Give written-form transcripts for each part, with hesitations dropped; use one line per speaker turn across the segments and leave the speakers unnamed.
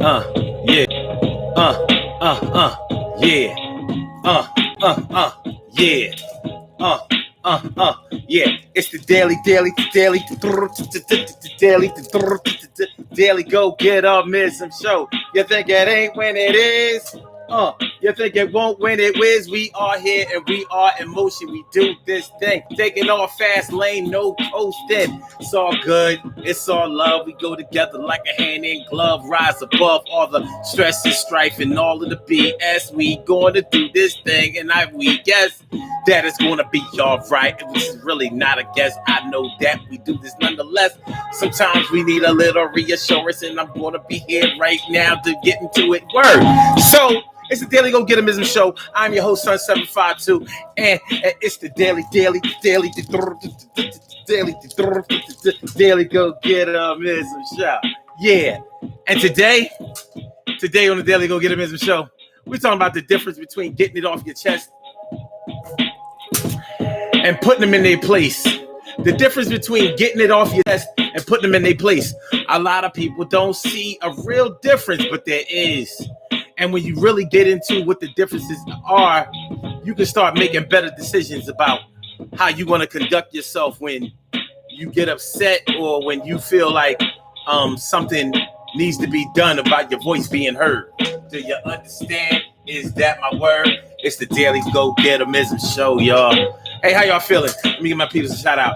Yeah. Yeah. Yeah. Yeah. It's the daily, go get up, miss some show. You think it ain't when it is? You think it won't when it whiz? We are here and we are in motion. We do this thing, taking off fast lane, no coasting. It's all good, it's all love. We go together like a hand in glove, rise above all the stress and strife and all of the BS. We gonna do this thing, and we guess that it's gonna be all right. This is really not a guess. I know that we do this nonetheless. Sometimes we need a little reassurance, and I'm gonna be here right now to get into it. Word. So it's the Daily Go Get 'Emism Show. I'm your host, Sun752, and it's the Daily Go Get 'Emism Show. Yeah. And today on the Daily Go Get 'Emism Show, we're talking about the difference between getting it off your chest and putting them in their place. The difference between getting it off your chest and putting them in their place. A lot of people don't see a real difference, but there is. And when you really get into what the differences are, you can start making better decisions about how you want to conduct yourself when you get upset or when you feel like something needs to be done about your voice being heard. Do you understand? Is that my word? It's the Daily Go Get 'Emism Show, y'all. Hey, how y'all feeling? Let me give my people a shout out.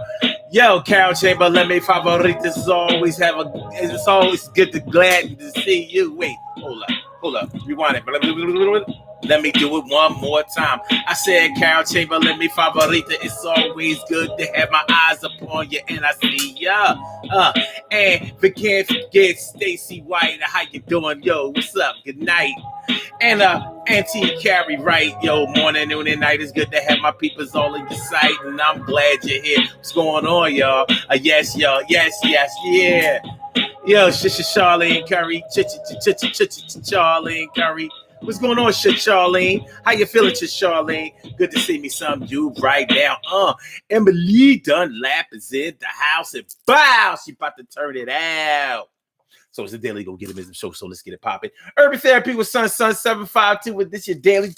Yo, Carol Chamber, let me favoritas. It's always good glad to see you. Wait, hold up. Rewind it. Let me do it one more time. I said, Carol Chamber, let me favorita. It's always good to have my eyes upon you, and I see ya. And we can't forget Stacy White. How you doing? Yo, what's up? Good night. And Auntie Carrie Wright, yo, morning, noon, and night. It's good to have my peoples all in your sight, and I'm glad you're here. What's going on, y'all? Yes, y'all. Yes, yeah. Yo, Charlene Curry, Charlene Curry. What's going on, Charlene? How you feeling, Charlene? Good to see me some you right now. Emily Dunlap is in the house, and bow, she about to turn it out. So it's the Daily Go Get 'Emism Show, so let's get it popping. Urban Therapy with Sun752 with this your daily, the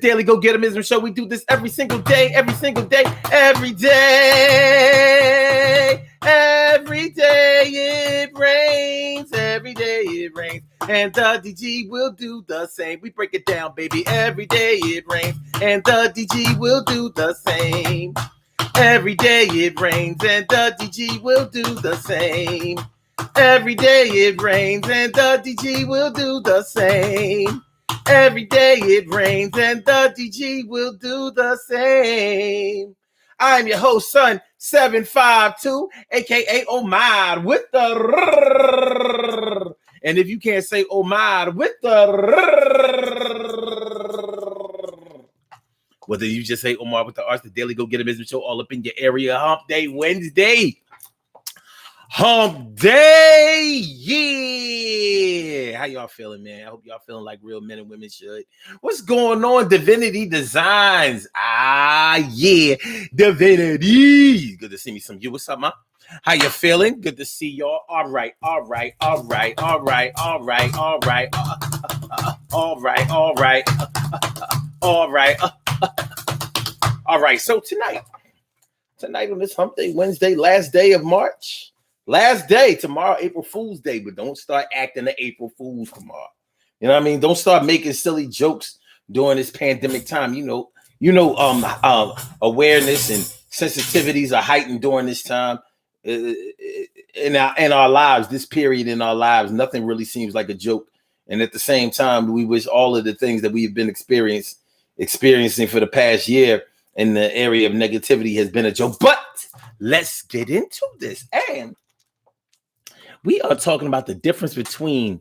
Daily Go Get 'Emism Show. We do this every single day. Every day it rains. And the DG will do the same. We break it down, baby. Every day it rains. And the DG will do the same. Every day it rains and the DG will do the same. Every day it rains and the DG will do the same. Every day it rains and the DG will do the same. I'm your host, Sun752, aka Omar with the. And if you can't say Omar with the. Whether you just say Omar with the Arts, the Daily Go Get 'Emism Show, all up in your area. Hump Day Wednesday. Hump Day. Yeah. How y'all feeling, man? I hope y'all feeling like real men and women should. What's going on? Divinity Designs. Yeah. Divinity. Good to see me some you. What's up, man? How you feeling? Good to see y'all. All right. All right. All right, so tonight on this Hump Day Wednesday, last day of March, last day, tomorrow, April Fool's Day, but don't start acting the April Fools tomorrow. You know what I mean? Don't start making silly jokes during this pandemic time. Awareness and sensitivities are heightened during this time in our lives, this period in our lives. Nothing really seems like a joke. And at the same time, we wish all of the things that we've been experiencing for the past year in the area of negativity has been a joke. But let's get into this. And we are talking about the difference between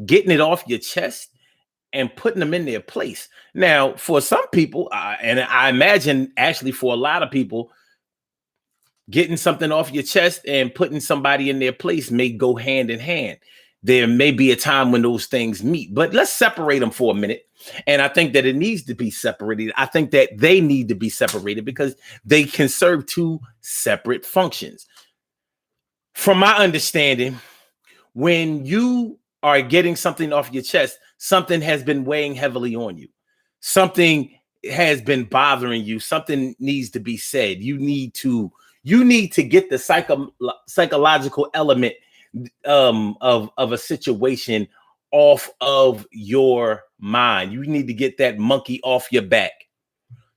getting it off your chest and putting them in their place. Now, for some people, and I imagine actually for a lot of people, getting something off your chest and putting somebody in their place may go hand in hand. There may be a time when those things meet, but let's separate them for a minute. And I think that it needs to be separated. I think that they need to be separated because they can serve two separate functions. From my understanding, when you are getting something off your chest, something has been weighing heavily on you. Something has been bothering you. Something needs to be said. You need to get the psychological element of a situation off of your mind. You need to get that monkey off your back.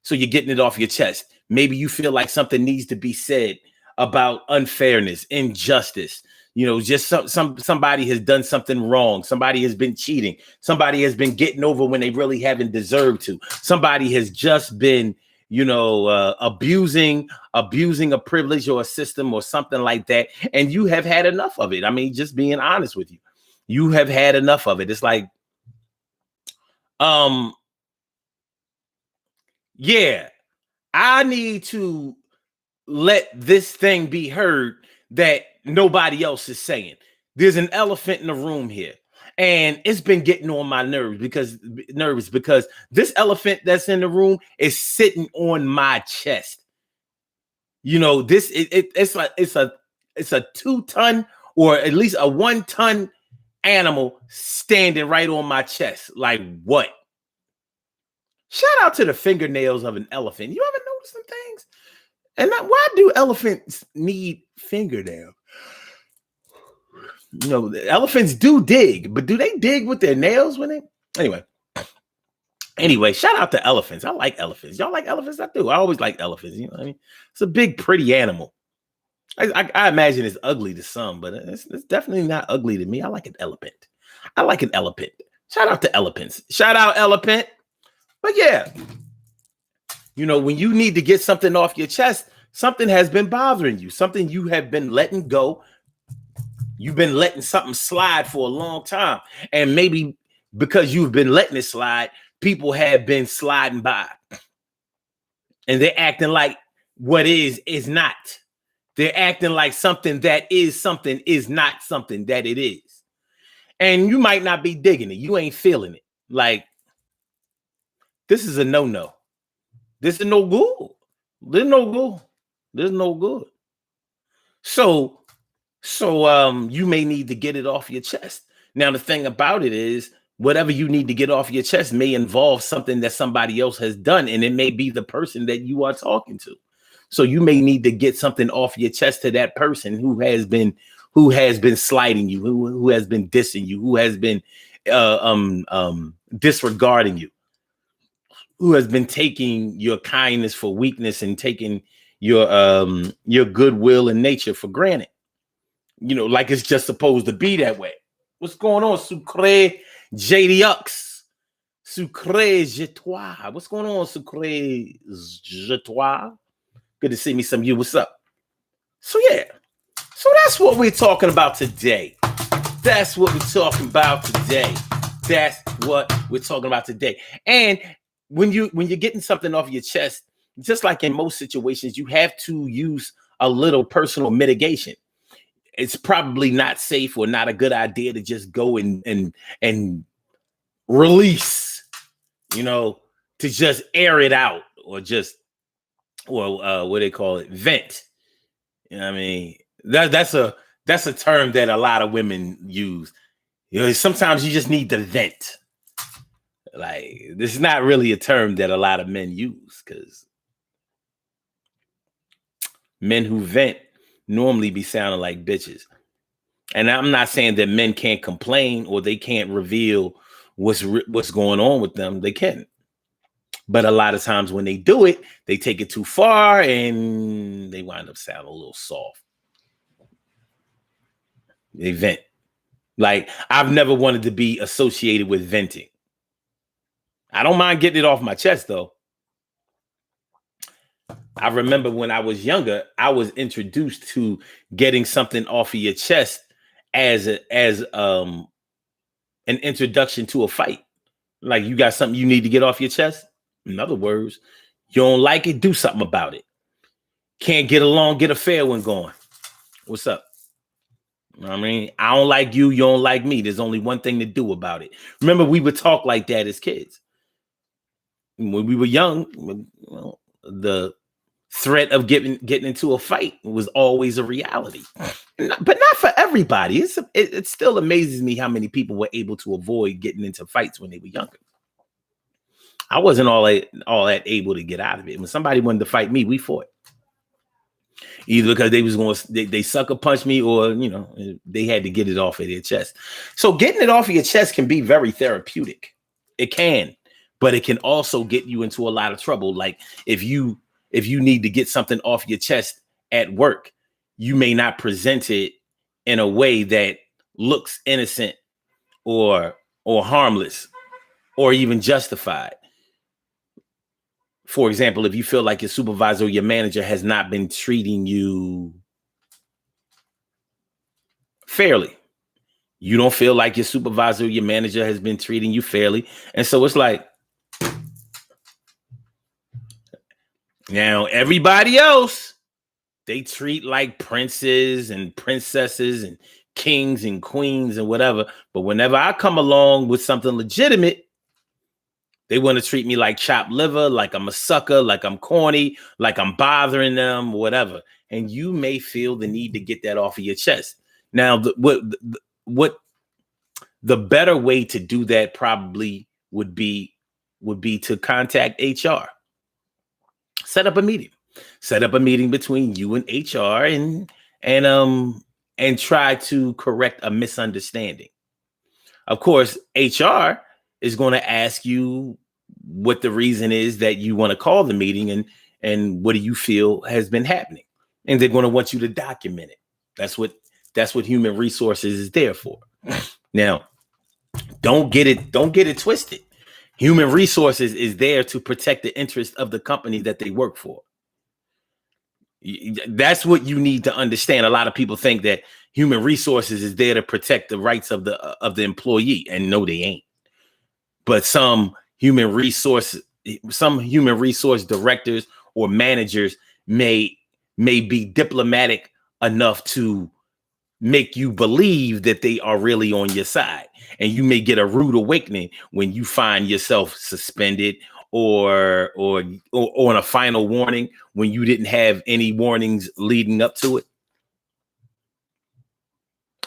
So you're getting it off your chest. Maybe you feel like something needs to be said about unfairness, injustice. You know, just somebody has done something wrong. Somebody has been cheating. Somebody has been getting over when they really haven't deserved to. Somebody has just been, you know, abusing a privilege or a system or something like that. And you have had enough of it. I mean, just being honest with you, you have had enough of it. It's like, yeah, I need to let this thing be heard that nobody else is saying. There's an elephant in the room here, and it's been getting on my nerves because this elephant that's in the room is sitting on my chest. You know, it's a 2-ton or at least a 1-ton animal standing right on my chest. Like what? Shout out to the fingernails of an elephant. You ever notice some things? And why do elephants need fingernails? You know, elephants do dig, but do they dig with their nails when they? Anyway, shout out to elephants. I like elephants. Y'all like elephants? I do. I always like elephants. You know what I mean? It's a big, pretty animal. I imagine it's ugly to some, but it's definitely not ugly to me. I like an elephant. I like an elephant. Shout out to elephants. Shout out elephant. But yeah, you know, when you need to get something off your chest, something has been bothering you, something you have been letting go. You've been letting something slide for a long time. And maybe because you've been letting it slide, people have been sliding by. And they're acting like what is not. They're acting like something that is something is not something that it is. And you might not be digging it. You ain't feeling it. Like, this is a no-no. This is no good. There's no good. There's no good. So you may need to get it off your chest. Now, the thing about it is, whatever you need to get off your chest may involve something that somebody else has done, and it may be the person that you are talking to. So you may need to get something off your chest to that person who has been slighting you, who has been dissing you, who has been disregarding you, who has been taking your kindness for weakness and taking your goodwill and nature for granted. You know, like it's just supposed to be that way. What's going on, Sucre JDux? Sucre Jetois. What's going on, Sucre Jetois? Good to see me some of you. What's up? So yeah. So that's what we're talking about today. That's what we're talking about today. That's what we're talking about today. And when you're getting something off your chest, just like in most situations, you have to use a little personal mitigation. It's probably not safe or not a good idea to just go and release, you know, to just air it out or what they call it, vent. You know what I mean? That's a term that a lot of women use. You know, sometimes you just need to vent. Like, this is not really a term that a lot of men use, because men who vent normally be sounding like bitches. And I'm not saying that men can't complain or they can't reveal what's going on with them. They can. But a lot of times when they do it, they take it too far and they wind up sounding a little soft. They vent. Like, I've never wanted to be associated with venting. I don't mind getting it off my chest, though. I remember when I was younger, I was introduced to getting something off of your chest as an introduction to a fight. Like, you got something you need to get off your chest. In other words, you don't like it, do something about it. Can't get along, get a fair one going. What's up? You know what I mean? I don't like you, you don't like me. There's only one thing to do about it. Remember, we would talk like that as kids. When we were young, the threat of getting into a fight was always a reality, but not for everybody. It still amazes me how many people were able to avoid getting into fights when they were younger. I wasn't all that able to get out of it. When somebody wanted to fight me, we fought. Either because they was going they sucker punch me, or they had to get it off of their chest. So getting it off of your chest can be very therapeutic. It can, but it can also get you into a lot of trouble. Like if you need to get something off your chest at work, you may not present it in a way that looks innocent or harmless or even justified. For example, if you feel like your supervisor or your manager has not been treating you fairly, you don't feel like your supervisor or your manager has been treating you fairly. And so it's like, now everybody else, they treat like princes and princesses and kings and queens and whatever. But whenever I come along with something legitimate, they want to treat me like chopped liver, like I'm a sucker, like I'm corny, like I'm bothering them, whatever. And you may feel the need to get that off of your chest. Now, what the better way to do that probably would be to contact HR. Set up a meeting between you and HR and try to correct a misunderstanding. Of course, HR is going to ask you what the reason is that you want to call the meeting and what do you feel has been happening. And they're going to want you to document it. That's what human resources is there for. Now, don't get it twisted. Human resources is there to protect the interest of the company that they work for. That's what you need to understand. A lot of people think that human resources is there to protect the rights of the employee, and no, they ain't. But some human resource directors or managers may be diplomatic enough to make you believe that they are really on your side. And you may get a rude awakening when you find yourself suspended or on a final warning when you didn't have any warnings leading up to it.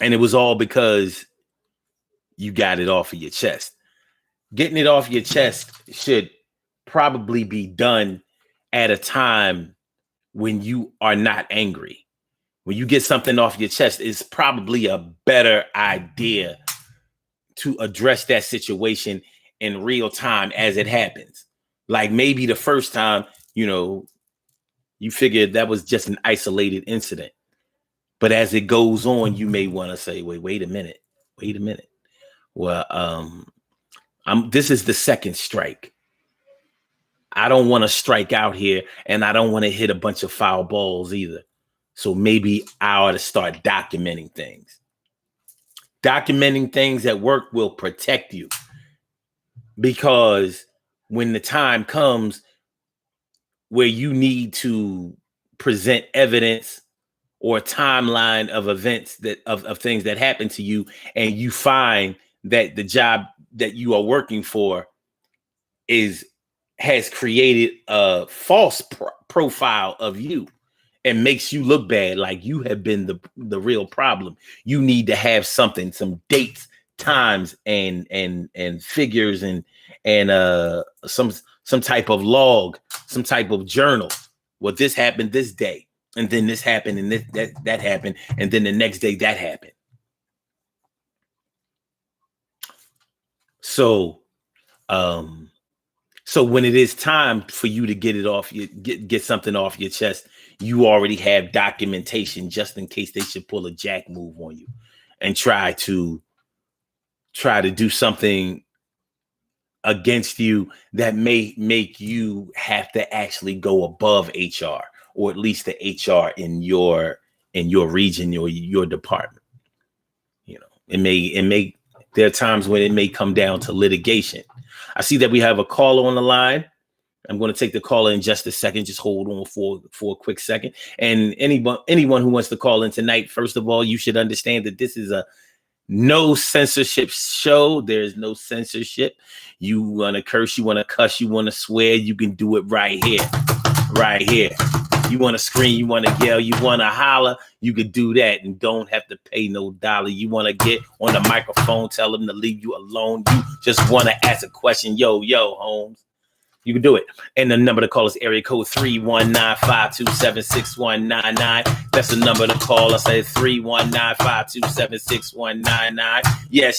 And it was all because you got it off of your chest. Getting it off your chest should probably be done at a time when you are not angry. When you get something off your chest, it's probably a better idea to address that situation in real time as it happens. Like maybe the first time, you figured that was just an isolated incident. But as it goes on, you may want to say, wait a minute. Well, this is the second strike. I don't want to strike out here, and I don't want to hit a bunch of foul balls either. So maybe I ought to start documenting things. Documenting things at work will protect you, because when the time comes where you need to present evidence or a timeline of events of things that happen to you, and you find that the job that you are working for has created a false profile of you and makes you look bad, like you have been the real problem. You need to have something, some dates, times, and figures, and some type of log, some type of journal. Well, this happened this day, and then this happened, and that happened, and then the next day that happened. So when it is time for you to get it off, get something off your chest, you already have documentation just in case they should pull a jack move on you and try to do something against you that may make you have to actually go above HR, or at least the HR in your region or your department. It may there are times when it may come down to litigation. I see that we have a caller on the line. I'm going to take the caller in just a second. Just hold on for a quick second. And anyone who wants to call in tonight, first of all, you should understand that this is a no censorship show. There's no censorship. You want to curse, you want to cuss, you want to swear, you can do it right here. Right here. You want to scream, you want to yell, you want to holler, you could do that and don't have to pay no dollar. You want to get on the microphone, tell them to leave you alone. You just want to ask a question. Yo, Holmes. You can do it. And the number to call is area code 319-527-6199. That's the number to call. I said 319-527-6199. Yes,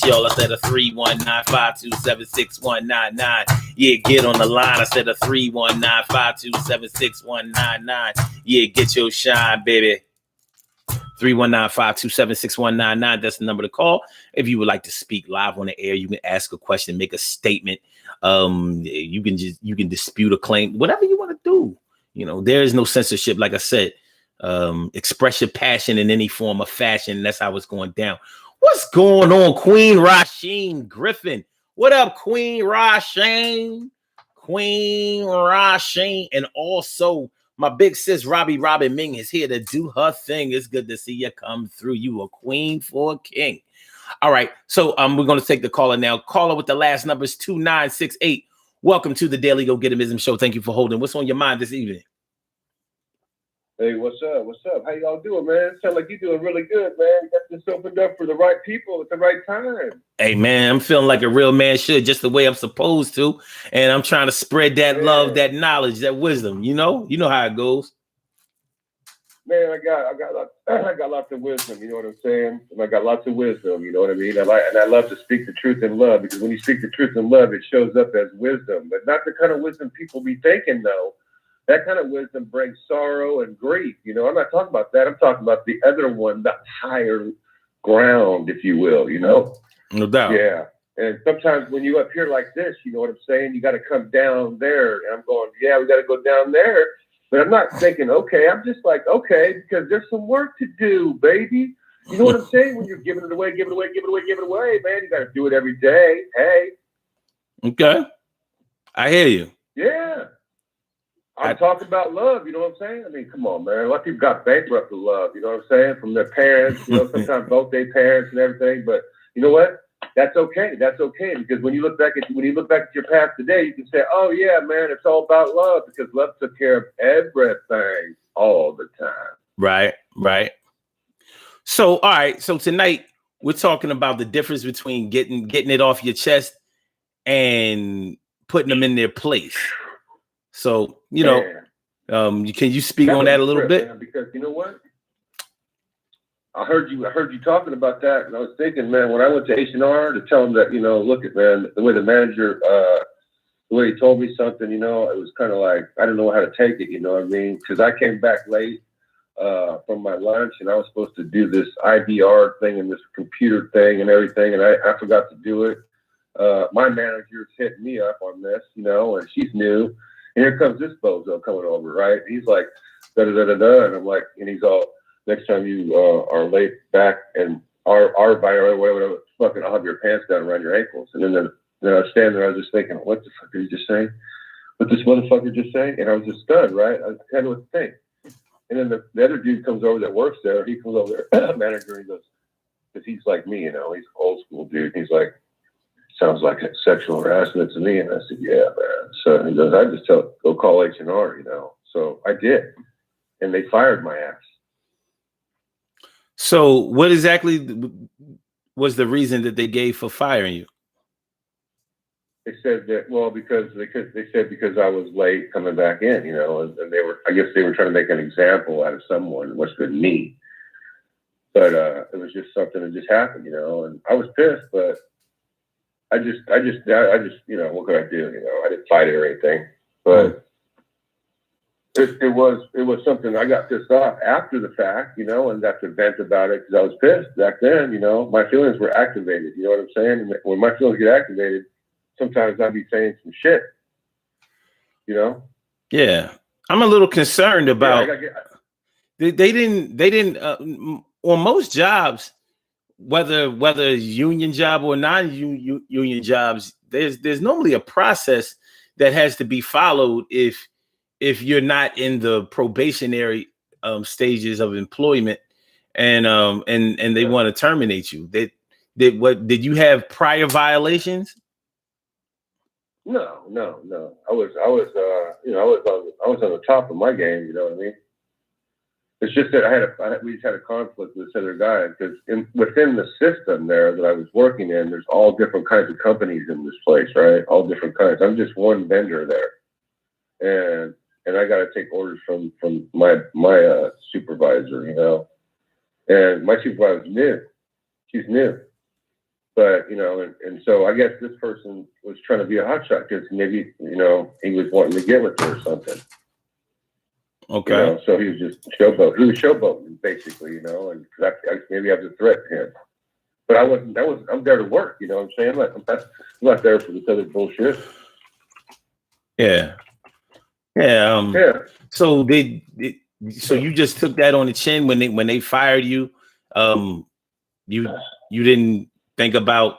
y'all. I said a 319-527-6199. Yeah, get on the line. I said a 319-527-6199. Yeah, get your shine, baby. 319-527-6199. That's the number to call. If you would like to speak live on the air, you can ask a question, make a statement. You can dispute a claim, whatever you want to do. You know, there is no censorship. Like I said, express your passion in any form of fashion. That's how it's going down. What's going on, Queen Rasheen Griffin? What up, Queen Rasheen? And also my big sis Robbie Robin Ming is here to do her thing. It's good to see you come through. You a queen for a king. All right, so we're going to take the caller now. Caller with the last numbers 2968. Welcome to the Daily Go Getimism Show. Thank you for holding. What's on your mind this evening?
Hey, what's up? How y'all doing, man? Sound like you're doing really good, man. You got this opened up for the right people at the right time.
Hey, man, I'm feeling like a real man should, just the way I'm supposed to. And I'm trying to spread that love, that knowledge, that wisdom. You know how it goes.
Man, I got lots of wisdom, you know what I'm saying? And I got lots of wisdom, you know what I mean? I love to speak the truth in love, because when you speak the truth in love, it shows up as wisdom. But not the kind of wisdom people be thinking, though. That kind of wisdom brings sorrow and grief. You know, I'm not talking about that. I'm talking about the other one, the higher ground, if you will, you know?
No doubt.
Yeah. And sometimes when you up here like this, you know what I'm saying? You got to come down there. And I'm going, yeah, we got to go down there. But I'm not thinking, okay, I'm just like, okay, because there's some work to do, baby. You know what I'm saying? When you're giving it away, man, you got to do it every day. Hey.
Okay. I hear you.
Yeah. I'm talking about love, you know what I'm saying? I mean, come on, man. A lot of people got bankrupt with love, you know what I'm saying? From their parents, you know, sometimes both their parents and everything. But you know what? That's okay. That's okay, because when you look back at your past today, you can say, "Oh yeah, man, it's all about love," because love took care of everything all the time.
Right. So, all right. So tonight we're talking about the difference between getting it off your chest and putting them in their place. So, you know, can you speak on that a little bit?
Man, because you know what? I heard you talking about that, and I was thinking, man, when I went to H&R to tell them that, you know, look at, man, the way the manager, the way he told me something, you know, it was kind of like, I didn't know how to take it, you know what I mean? Because I came back late from my lunch, and I was supposed to do this IVR thing and this computer thing and everything, and I forgot to do it. My manager's hitting me up on this, you know, and she's new. And here comes this bozo coming over, right? He's like, da-da-da-da-da, and I'm like, and he's all, next time you are late back and our whatever, fucking, I'll have your pants down around your ankles. And then I was standing there, I was just thinking, what the fuck did he just say? What this motherfucker just say? And I was just stunned, right? I kind of what to think. And then the other dude comes over that works there. He comes over there, manager, and he goes, because he's like me, you know, he's an old school dude. He's like, sounds like sexual harassment to me. And I said, yeah, man. So he goes, I just go call H&R, you know. So I did. And they fired my ass.
So what exactly was the reason that they gave for firing you?
They said that, well, because I was late coming back in, you know, and I guess they were trying to make an example out of someone, which was me. But it was just something that just happened, you know, and I was pissed, but I just, you know, what could I do? You know, I didn't fight it or anything, but it was something I got pissed off after the fact, you know, and got to vent about it because I was pissed back then, you know, my feelings were activated, you know what I'm saying? And when my feelings get activated, sometimes I'd be saying some shit, you know?
Yeah. I'm a little concerned about, they didn't on most jobs, whether it's union job or non-union jobs, there's normally a process that has to be followed if you're not in the probationary stages of employment and they want to terminate you. Did you have prior violations?
No. I was on the top of my game. You know what I mean? It's just that we just had a conflict with this other guy because within the system there that I was working in, there's all different kinds of companies in this place, right? All different kinds. I'm just one vendor there, and I got to take orders from my supervisor, you know. And my supervisor's new. She's new, but you know, and so I guess this person was trying to be a hotshot because maybe he was wanting to get with her or something.
Okay.
You know, so he was just showboating. He was showboating, basically, you know, and maybe I was a threat to him. But I wasn't. I'm there to work. You know what I'm saying? I'm not there for this other bullshit.
Yeah.
Yeah.
So so you just took that on the chin when they fired you. You didn't think about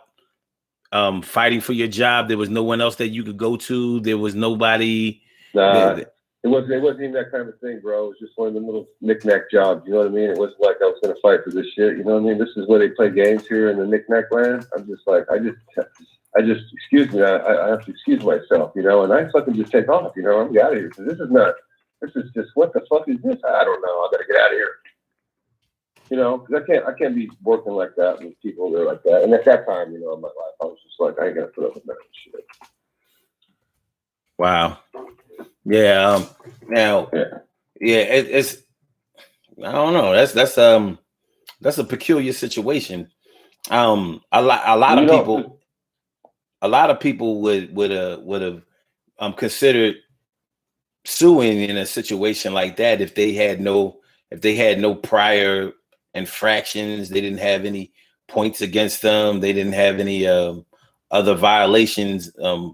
fighting for your job. There was no one else that you could go to. There was nobody.
Nah. It wasn't even that kind of thing, bro. It was just one of the little knick-knack jobs. You know what I mean? It wasn't like I was going to fight for this shit. You know what I mean? This is where they play games here in the knick-knack land. I'm just like, I just excuse me. I have to excuse myself, you know, and I fucking just take off, you know. I'm out of here. So this is just, what the fuck is this? I don't know. I got to get out of here. You know, because I can't be working like that with people that are like that. And at that time, you know, in my life, I was just like, I ain't going to put up with that shit.
Wow. Yeah. Now, it's I don't know. That's a peculiar situation. A lot of people would have considered suing in a situation like that if they had no prior infractions. They didn't have any points against them. They didn't have any other violations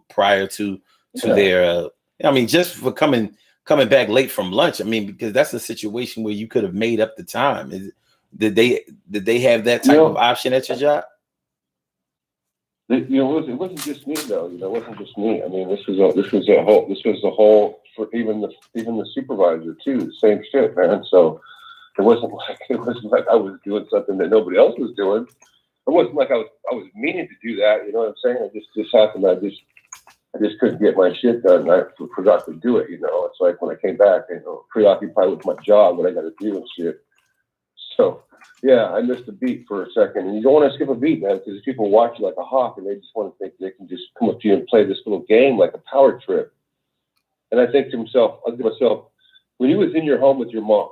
prior to their. I mean, just for coming back late from lunch. I mean, because that's a situation where you could have made up the time. Did they have that type of option at your job?
You know, it wasn't just me though. You know, it wasn't just me. I mean, this was the whole for even the supervisor too. The same shit, man. So it wasn't like I was doing something that nobody else was doing. It wasn't like I was meaning to do that. You know what I'm saying? It just happened. I just couldn't get my shit done. I forgot to do it. You know, it's like when I came back, you know, preoccupied with my job, what I got to do and shit. So. Yeah, I missed a beat for a second. And you don't want to skip a beat, man, because people watch you like a hawk and they just want to think they can just come up to you and play this little game like a power trip. And I think to myself, when you was in your home with your mom,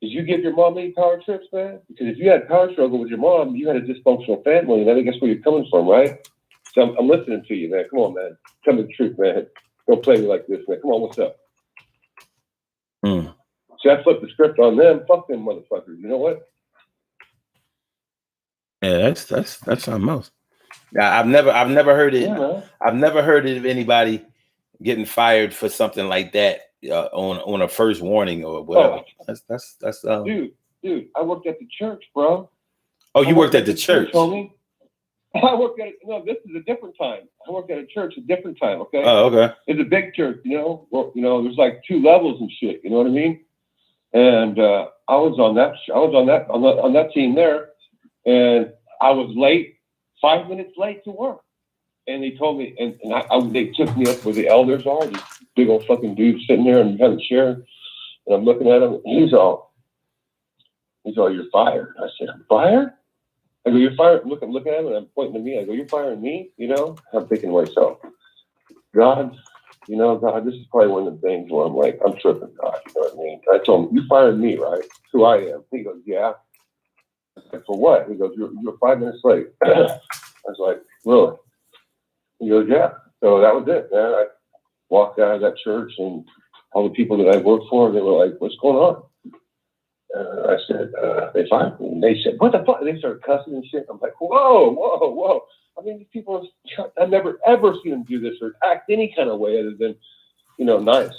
did you give your mom any power trips, man? Because if you had power struggle with your mom, you had a dysfunctional family, and I think that's where you're coming from, right? So I'm listening to you, man. Come on, man. Tell me the truth, man. Don't play me like this, man. Come on, what's up? See, I flipped the script on them. Fuck them motherfuckers. You know what?
Yeah, that's something else. Yeah, I've never heard it. Yeah, I've never heard of anybody getting fired for something like that on a first warning or whatever. Oh.
Dude, I worked at the church, bro.
Oh, you worked at the church,
homie? I worked at this is a different time. I worked at a church a different time. Okay.
Oh, okay.
It's a big church, you know. Well, you know, there's like 2 levels and shit. You know what I memean? And I was on that team there. And I was late, 5 minutes late to work. And they told me, and they took me up where the elders are, this big old fucking dude sitting there and having a chair. And I'm looking at him, and he's all, you're fired. I said, I'm fired? I go, you're fired? I'm looking at him, and I'm pointing to me. I go, you're firing me? You know? I'm thinking to myself, God, this is probably one of the things where I'm like, I'm tripping, God. You know what I mean? I told him, you fired me, right? Who I am. He goes, yeah. I said, for what? He goes, you're 5 minutes late. I was like, really? He goes, yeah. So that was it, man. I walked out of that church, and all the people that I worked for, they were like, what's going on? I said, they fired me. And they said, what the fuck? They started cussing and shit. I'm like, whoa. I mean, these people, I've never, ever seen them do this or act any kind of way other than, nice.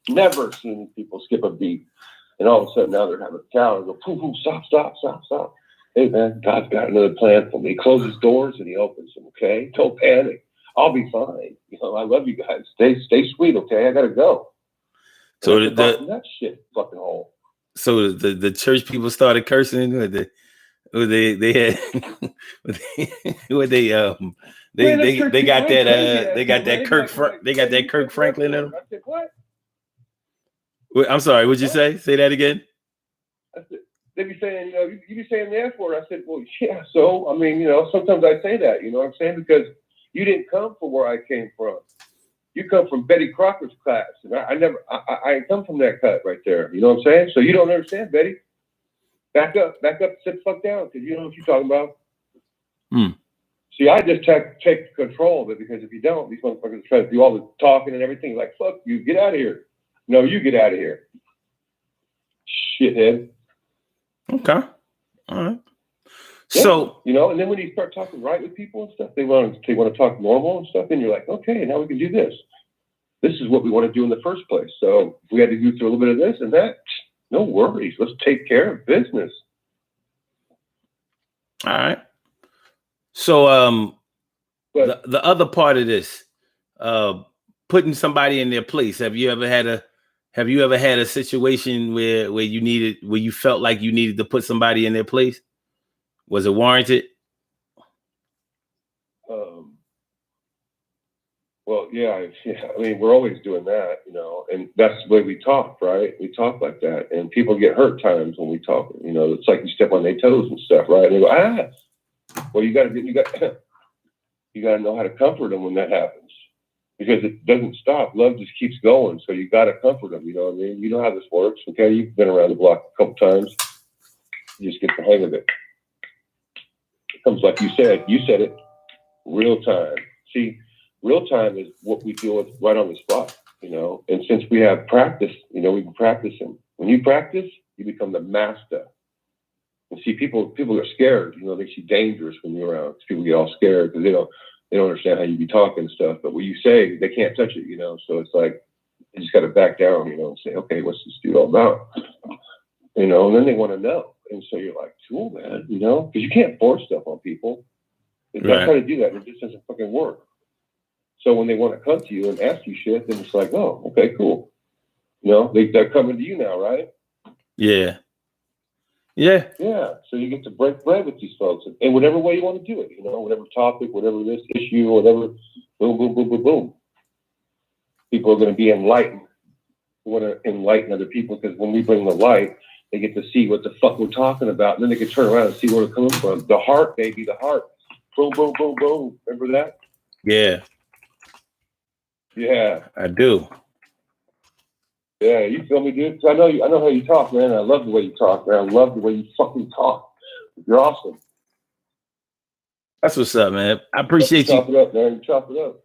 Never seen these people skip a beat. And all of a sudden now they're having a cow and go, poof, stop. Hey, man, God's got another plan for me. He closes doors and he opens them, okay? Don't panic. I'll be fine. I love you guys. Stay sweet, okay? I got to go.
So
that shit fucking hole.
So the church people started cursing. They had what they
Man,
they got
crazy
that
ass
they got
shit, man.
that Kirk they got that Kirk Franklin in them.
I said, what?
I'm sorry, what'd you say? Say that again.
I said, they be saying, you be saying the F word. I said, well, yeah. So, I mean, sometimes I say that, you know what I'm saying? Because you didn't come from where I came from. You come from Betty Crocker's class. And I ain't come from that cut right there. You know what I'm saying? So you don't understand, Betty. Back up, sit the fuck down, because you know what you're talking about. See, I just take control of it, because if you don't, these motherfuckers try to do all the talking and everything. Like, fuck you, get out of here. No, you get out of here. Shithead.
Okay. All right.
Yeah.
So,
and then when you start talking right with people and stuff, they want to talk normal and stuff, and you're like, okay, now we can do this. This is what we want to do in the first place. So if we had to go through a little bit of this and that, no worries. Let's take care of business.
All right. So, the other part of this, putting somebody in their place. Have you ever had a situation where you felt like you needed to put somebody in their place? Was it warranted?
Well, yeah. I mean, we're always doing that, and that's the way we talk, right? We talk like that, and people get hurt times when we talk. It's like you step on their toes and stuff, right? And they go, well, you got to know how to comfort them when that happens, because it doesn't stop. Love just keeps going, so you got to comfort them. You know what I mean? You know how this works, okay? You've been around the block a couple times. You just get the hang of it. It comes like you said it, real time. See, real time is what we deal with right on the spot, and since we have practice, we've been practicing. When you practice, you become the master. And see, people are scared, they see dangerous when you're around. People get all scared because they don't understand how you be talking and stuff. But what you say, they can't touch it, so it's like, you just got to back down, and say, okay, what's this dude all about? And then they want to know. And so you're like, cool, man, because you can't force stuff on people. If I try to do that, it just doesn't fucking work. So when they want to come to you and ask you shit, then it's like, oh, okay, cool. They're coming to you now, right?
Yeah. Yeah.
Yeah. So you get to break bread with these folks in whatever way you want to do it, whatever topic, whatever this issue, whatever, boom, boom, boom, boom, boom. People are going to be enlightened. We want to enlighten other people, because when we bring the light, they get to see what the fuck we're talking about, and then they can turn around and see where it's coming from. The heart, baby, the heart. Boom, boom, boom, boom. Remember that?
Yeah.
Yeah.
I do.
Yeah, you feel me, dude? I know how you talk, man. I love the way you talk, man. I love the way you fucking talk. You're awesome.
That's what's up, man. I appreciate you.
Chop it up, man. Chop it up.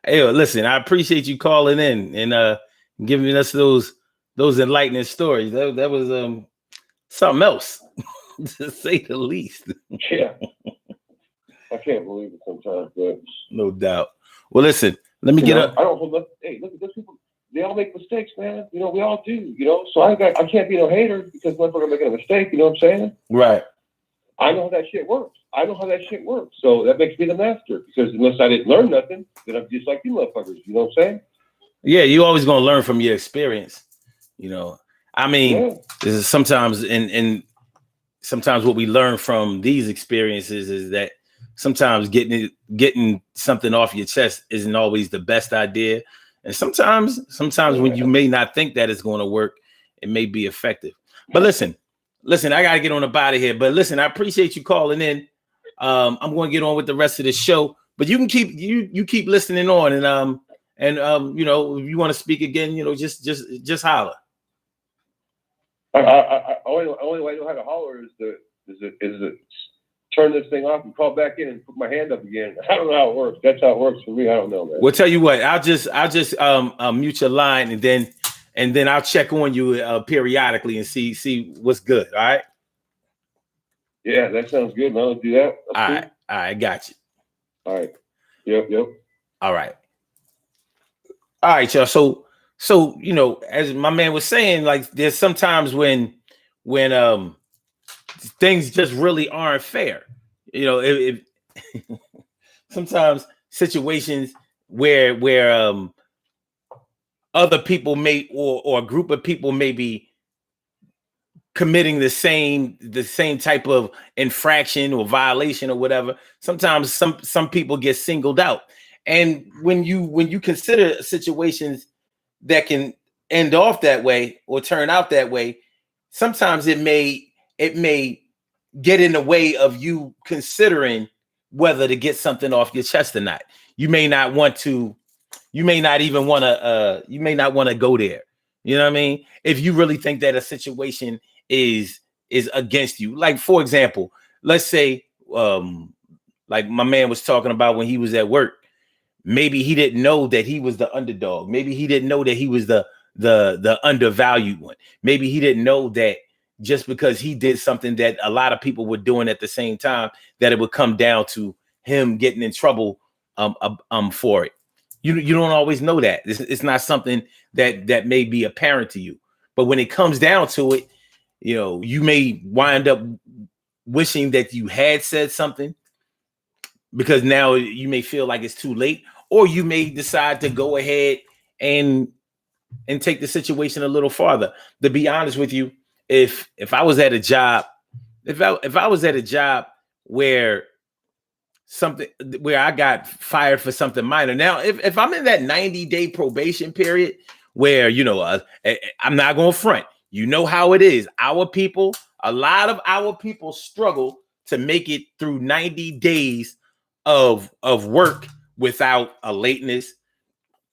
Hey, listen, I appreciate you calling in and giving us those enlightening stories. That was something else, to say the least.
Yeah. I can't believe it sometimes, but
no doubt. Well, listen, let me get up.
I don't hold up. Hey, look at those people. They all make mistakes, man. We all do, So I can't be no hater because motherfucker making a mistake. You know what I'm saying?
Right.
I know how that shit works. So that makes me the master, because unless I didn't learn nothing, then I'm just like you motherfuckers. You know what I'm saying?
Yeah, you always gonna learn from your experience. I mean, this is sometimes sometimes what we learn from these experiences is that sometimes getting something off your chest isn't always the best idea. And sometimes when you may not think that it's going to work, it may be effective. But listen, I got to get on the body here. But listen, I appreciate you calling in. I'm going to get on with the rest of the show. But you can keep listening on, and if you want to speak again, just holler.
Only way I know how to holler is to turn this thing off and call back in and put my hand up again. I don't know how it works. That's how it works for me. I don't know, man.
Well, tell you what, I'll just mute your line, and then I'll check on you periodically and see what's good. All right.
Yeah, that sounds good, man. Let's do that.
All right, got you.
All right. Yep.
All right, y'all. So as my man was saying, like, there's sometimes when things just really aren't fair. If sometimes situations where other people may or a group of people may be committing the same type of infraction or violation or whatever, sometimes some people get singled out. And when you consider situations that can end off that way or turn out that way, sometimes it may get in the way of you considering whether to get something off your chest or not. You may not even want to go there. You know what I mean? If you really think that a situation is against you. Like, for example, let's say like my man was talking about when he was at work. Maybe he didn't know that he was the underdog. Maybe he didn't know that he was the undervalued one. Maybe he didn't know that just because he did something that a lot of people were doing at the same time, that it would come down to him getting in trouble for it. You don't always know that. It's not something that may be apparent to you. But when it comes down to it, you know, you may wind up wishing that you had said something, because now you may feel like it's too late, or you may decide to go ahead and take the situation a little farther. To be honest with you, if I was at a job, if I was at a job where I got fired for something minor. Now, if I'm in that 90-day probation period where, you know, I'm not going to front, you know how it is. A lot of our people struggle to make it through 90 days of work without a lateness,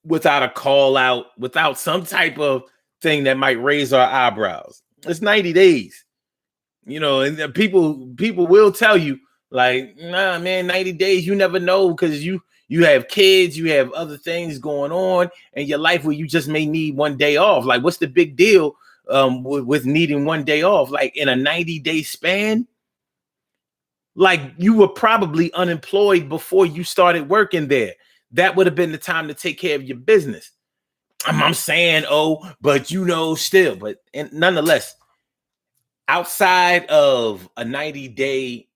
without a call out, without some type of thing that might raise our eyebrows. It's 90 days, you know, and people will tell you, like, nah, man, 90 days, you never know, because you have kids, you have other things going on in your life where you just may need one day off. Like, what's the big deal with needing one day off? Like, in a 90-day span, like, you were probably unemployed before you started working there. That would have been the time to take care of your business. I'm saying, but you know, still, but nonetheless, outside of a 90-day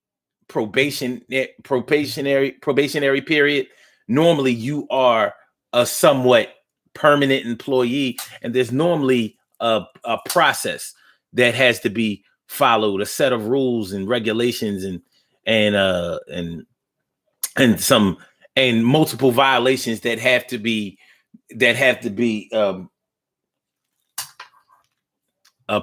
probationary period, normally you are a somewhat permanent employee, and there's normally a process that has to be followed, a set of rules and regulations and multiple violations that have to be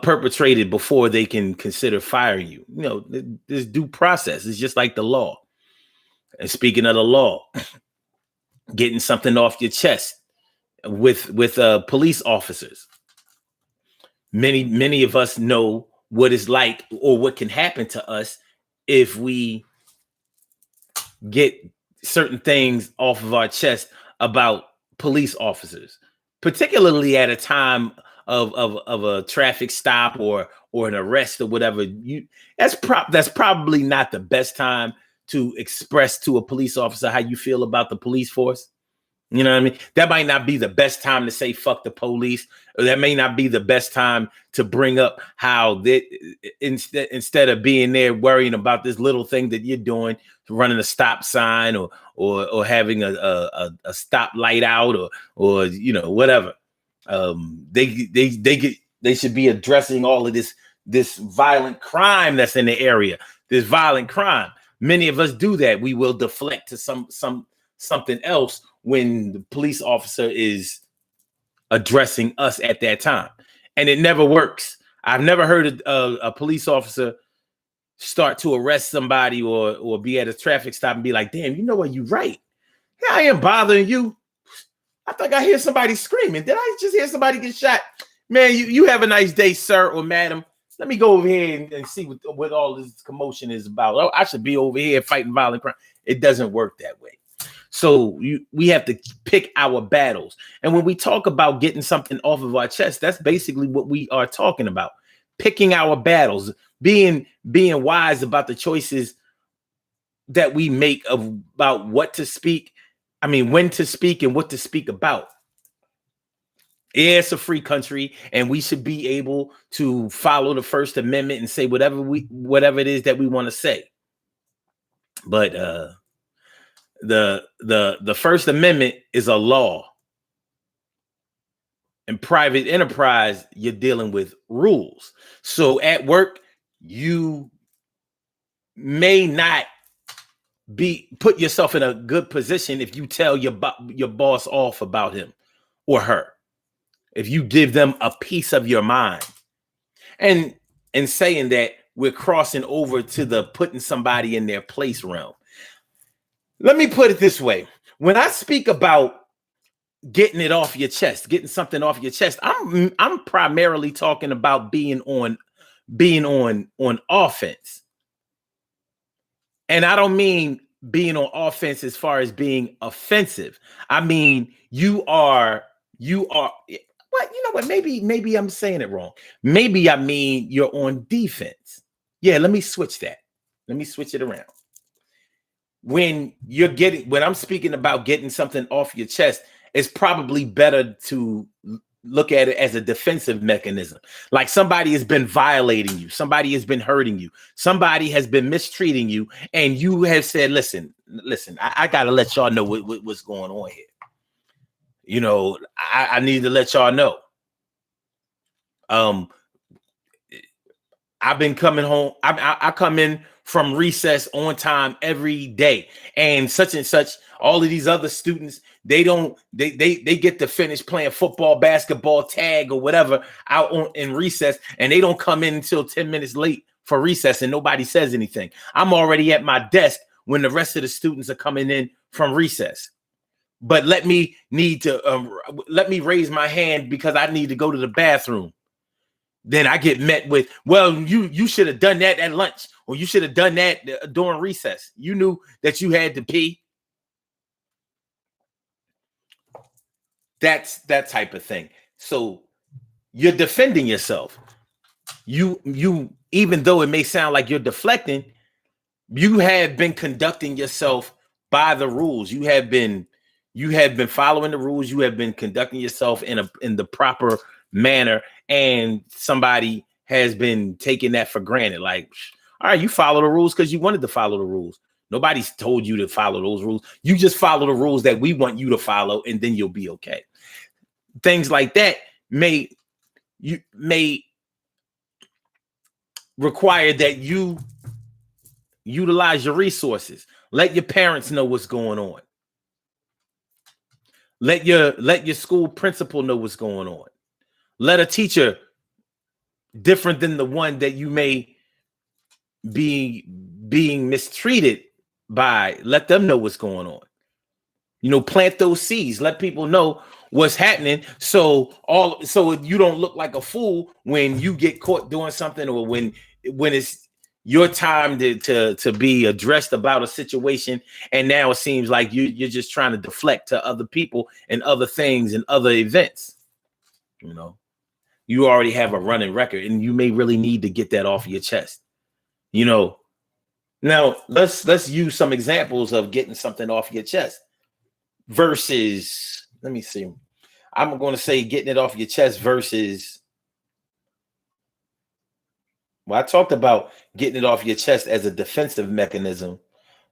perpetrated before they can consider firing you. You know, this due process is just like the law. And speaking of the law, getting something off your chest with police officers. Many of us know what it's like, or what can happen to us if we get certain things off of our chest about police officers, particularly at a time of a traffic stop or an arrest or whatever. That's probably not the best time to express to a police officer how you feel about the police force. You know what I mean? That might not be the best time to say fuck the police, or that may not be the best time to bring up how that instead of being there worrying about this little thing that you're doing, running a stop sign or having a stop light out or you know, whatever. They should be addressing all of this violent crime that's in the area. This violent crime. Many of us do that. We will deflect to something else when the police officer is addressing us at that time, and it never works. I've never heard a police officer start to arrest somebody or be at a traffic stop and be like, "Damn, you know what? You're right. Yeah, I am bothering you. I think I hear somebody screaming. Did I just hear somebody get shot? Man, you have a nice day, sir or madam. Let me go over here and see what all this commotion is about. Oh, I should be over here fighting violent crime." It doesn't work that way. So we have to pick our battles. And when we talk about getting something off of our chest, that's basically what we are talking about. Picking our battles, being wise about the choices that we make about what to speak. I mean, when to speak and what to speak about. Yeah, it's a free country, and we should be able to follow the First Amendment and say whatever it is that we want to say. But the First Amendment is a law. In private enterprise, you're dealing with rules. So at work, you may not put yourself in a good position if you tell your boss off about him or her. If you give them a piece of your mind. And in saying that, we're crossing over to the putting somebody in their place realm. Let me put it this way. When I speak about getting it off your chest, getting something off your chest, I'm primarily talking about being on offense. And I don't mean being on offense as far as being offensive. I mean, you are what, you know what? Maybe I'm saying it wrong. Maybe I mean you're on defense. Yeah, let me switch that. Let me switch it around. When I'm speaking about getting something off your chest, it's probably better to look at it as a defensive mechanism. Like somebody has been violating you, somebody has been hurting you, somebody has been mistreating you, and you have said, listen, I gotta let y'all know what's going on here. You know, I need to let y'all know. I've been coming home. I come in from recess on time every day, and such, all of these other students, they get to finish playing football, basketball, tag, or whatever in recess, and they don't come in until 10 minutes late for recess, and nobody says anything. I'm already at my desk when the rest of the students are coming in from recess. But let me raise my hand because I need to go to the bathroom. Then I get met with, well, you should have done that at lunch, or you should have done that during recess. You knew that you had to pee. That's that type of thing. So you're defending yourself. You even though it may sound like you're deflecting, you have been conducting yourself by the rules. You have been following the rules. You have been conducting yourself in the proper manner, and somebody has been taking that for granted. Like, all right, you follow the rules because you wanted to follow the rules. Nobody's told you to follow those rules. You just follow the rules that we want you to follow, and then you'll be okay. Things like that may require that you utilize your resources. Let your parents know what's going on. Let your school principal know what's going on. Let a teacher different than the one that you may be being mistreated by, let them know what's going on. You know, plant those seeds. Let people know what's happening, so you don't look like a fool when you get caught doing something, or when it's your time to be addressed about a situation, and now it seems like you're just trying to deflect to other people and other things and other events. You know, you already have a running record, and you may really need to get that off your chest. You know, now let's use some examples of getting something off your chest versus, let me see. I'm going to say getting it off your chest versus, well, I talked about getting it off your chest as a defensive mechanism,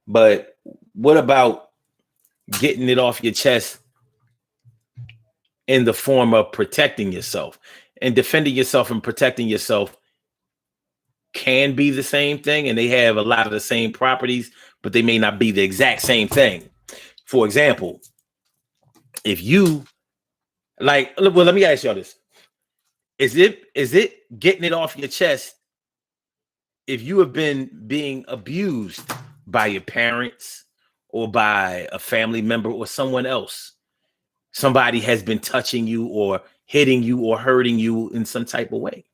but what about getting it off your chest in the form of protecting yourself? And defending yourself and protecting yourself can be the same thing, and they have a lot of the same properties, but they may not be the exact same thing. For example, if you well, let me ask y'all this. Is it getting it off your chest if you have been being abused by your parents or by a family member or someone else? Somebody has been touching you or hitting you or hurting you in some type of way.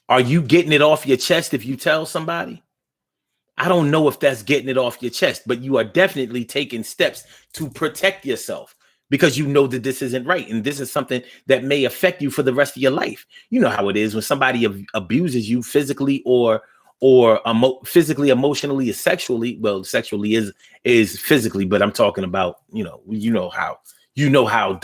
Are you getting it off your chest if you tell somebody? I don't know if that's getting it off your chest, but you are definitely taking steps to protect yourself because you know that this isn't right. And this is something that may affect you for the rest of your life. You know how it is when somebody abuses you physically or physically, emotionally, or sexually. Well, sexually is physically, but I'm talking about, you know how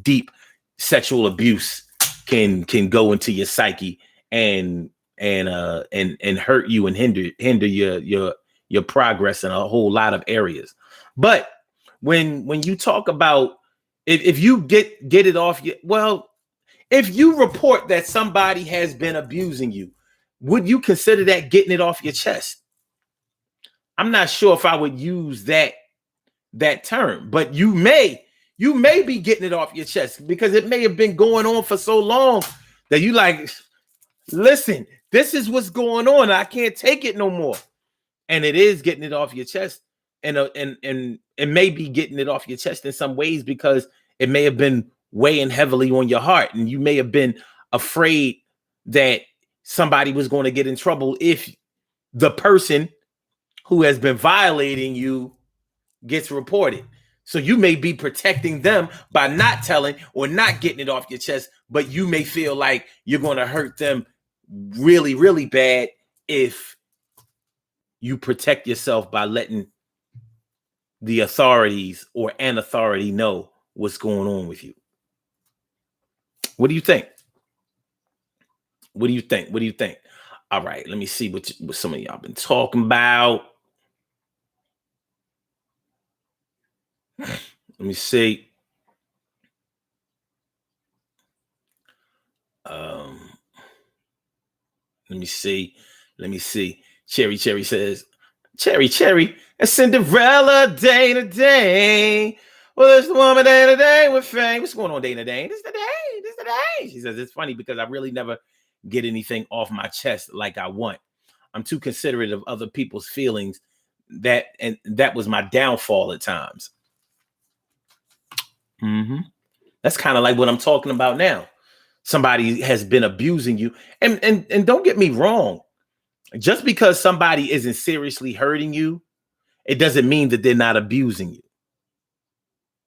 deep sexual abuse can go into your psyche and hurt you and hinder your progress in a whole lot of areas. But when you talk about If you get it off your, well, if you report that somebody has been abusing you, would you consider that getting it off your chest? I'm not sure if I would use that term, but you may be getting it off your chest because it may have been going on for so long that you like, listen, this is what's going on. I can't take it no more. And it is getting it off your chest. And it may be getting it off your chest in some ways because it may have been weighing heavily on your heart. And you may have been afraid that somebody was going to get in trouble if the person who has been violating you gets reported. So you may be protecting them by not telling or not getting it off your chest, but you may feel like you're going to hurt them really, really bad if you protect yourself by letting the authorities or an authority know what's going on with you. What do you think? What do you think? What do you think? All right, let me see what some of y'all been talking about. Let me see. Let me see. Let me see. Cherry says, Cherry, a Cinderella day to day. Well, it's the woman day to day with fame. What's going on day to day? This is the day. This is the day. She says, it's funny because I really never get anything off my chest like I want. I'm too considerate of other people's feelings. That was my downfall at times. That's kind of like what I'm talking about now. Somebody has been abusing you. And don't get me wrong. Just because somebody isn't seriously hurting you, it doesn't mean that they're not abusing you.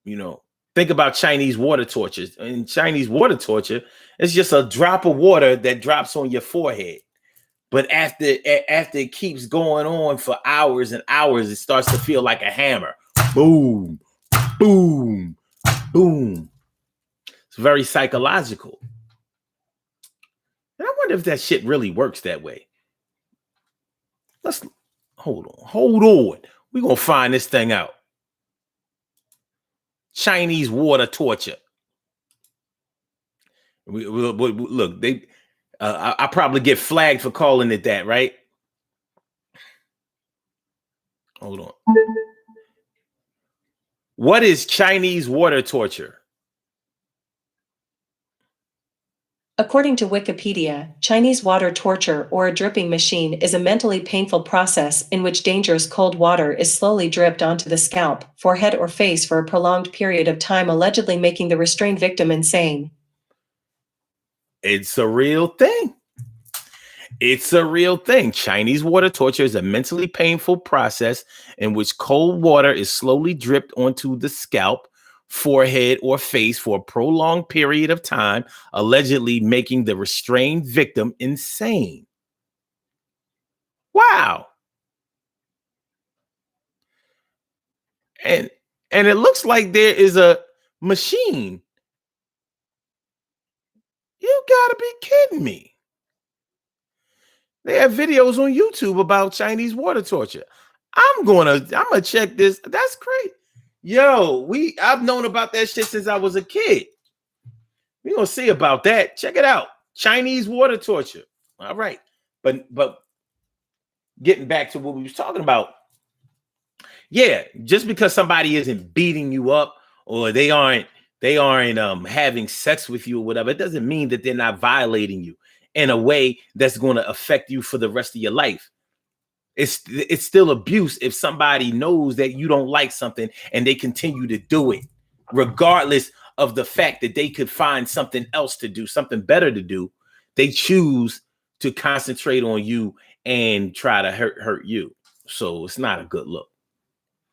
You know, think about Chinese water torture. In Chinese water torture, it's just a drop of water that drops on your forehead. But after it keeps going on for hours and hours, it starts to feel like a hammer. Boom, boom, boom. It's very psychological. And I wonder if that shit really works that way. Let's hold on. We're going to find this thing out. Chinese water torture. Look, I probably get flagged for calling it that, right? Hold on. What is Chinese water torture?
According to Wikipedia, Chinese water torture or a dripping machine is a mentally painful process in which dangerous cold water is slowly dripped onto the scalp, forehead, or face for a prolonged period of time, allegedly making the restrained victim insane.
It's a real thing. It's a real thing. Chinese water torture is a mentally painful process in which cold water is slowly dripped onto the scalp, forehead, or face for a prolonged period of time, allegedly making the restrained victim insane. Wow. And it looks like there is a machine. You gotta be kidding me. They have videos on YouTube about Chinese water torture. I'm gonna check this. That's great. Yo, I've known about that shit since I was a kid. We're gonna see about that. Check it out. Chinese water torture. All right. But getting back to what we was talking about. Yeah, just because somebody isn't beating you up or they aren't having sex with you or whatever, it doesn't mean that they're not violating you in a way that's going to affect you for the rest of your life. It's still abuse if somebody knows that you don't like something and they continue to do it, regardless of the fact that they could find something else to do, something better to do. They choose to concentrate on you and try to hurt you. So it's not a good look.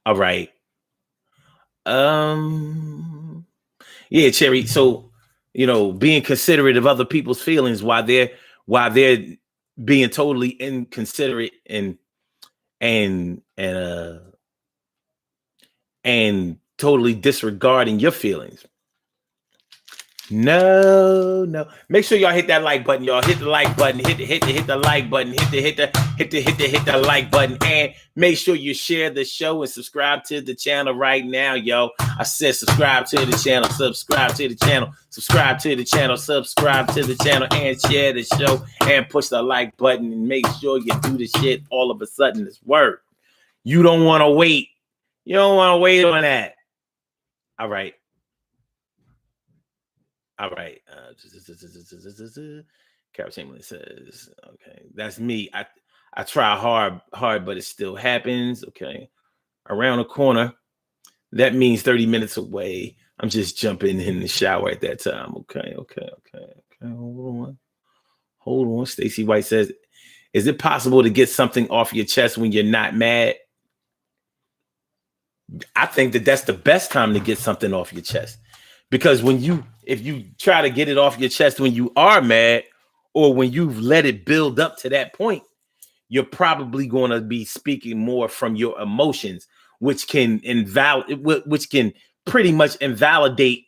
All right. Yeah, Cherry. So, being considerate of other people's feelings while they're being totally inconsiderate and totally disregarding your feelings. No. Make sure y'all hit that like button, y'all. Hit the like button. Hit the like button. Hit the like button, and make sure you share the show and subscribe to the channel right now, yo. I said subscribe to the channel, subscribe to the channel, subscribe to the channel, subscribe to the channel, and share the show and push the like button and make sure you do the shit all of a sudden. It's word. You don't want to wait. You don't want to wait on that. All right. Carol Chamberlain says, okay, that's me. I try hard, but it still happens. Okay. Around the corner. That means 30 minutes away. I'm just jumping in the shower at that time. Okay. Hold on. Stacy White says, is it possible to get something off your chest when you're not mad? I think that's the best time to get something off your chest. Because if you try to get it off your chest when you are mad, or when you've let it build up to that point, you're probably going to be speaking more from your emotions, which can pretty much invalidate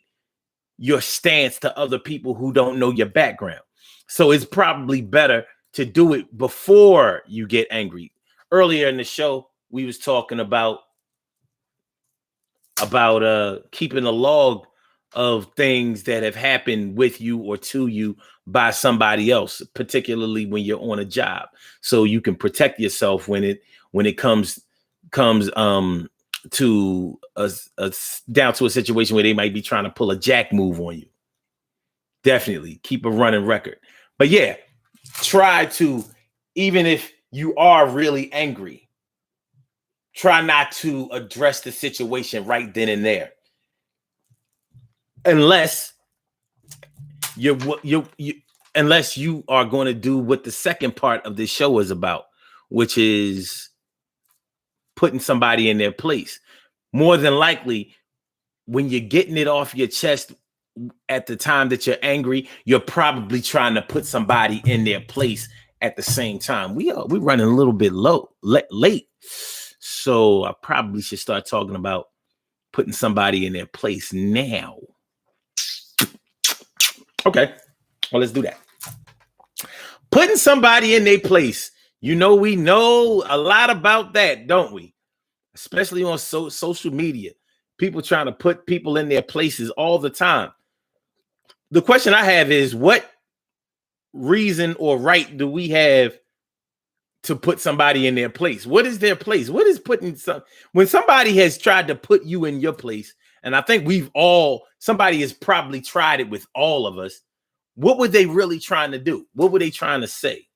your stance to other people who don't know your background. So it's probably better to do it before you get angry. Earlier in the show, we was talking about keeping a log of things that have happened with you or to you by somebody else, particularly when you're on a job, so you can protect yourself when it comes to down to a situation where they might be trying to pull a jack move on you. Definitely keep a running record. But yeah, try to, even if you are really angry, try not to address the situation right then and there. Unless you are going to do what the second part of this show is about, which is putting somebody in their place. More than likely, when you're getting it off your chest at the time that you're angry, you're probably trying to put somebody in their place at the same time. We're running a little bit late. So I probably should start talking about putting somebody in their place now. Okay, well, let's do that. Putting somebody in their place. We know a lot about that, don't we? Especially on social media. People trying to put people in their places all the time. The question I have is, what reason or right do we have to put somebody in their place? What is their place? What is when somebody has tried to put you in your place? And I think somebody has probably tried it with all of us. What were they really trying to do? What were they trying to say?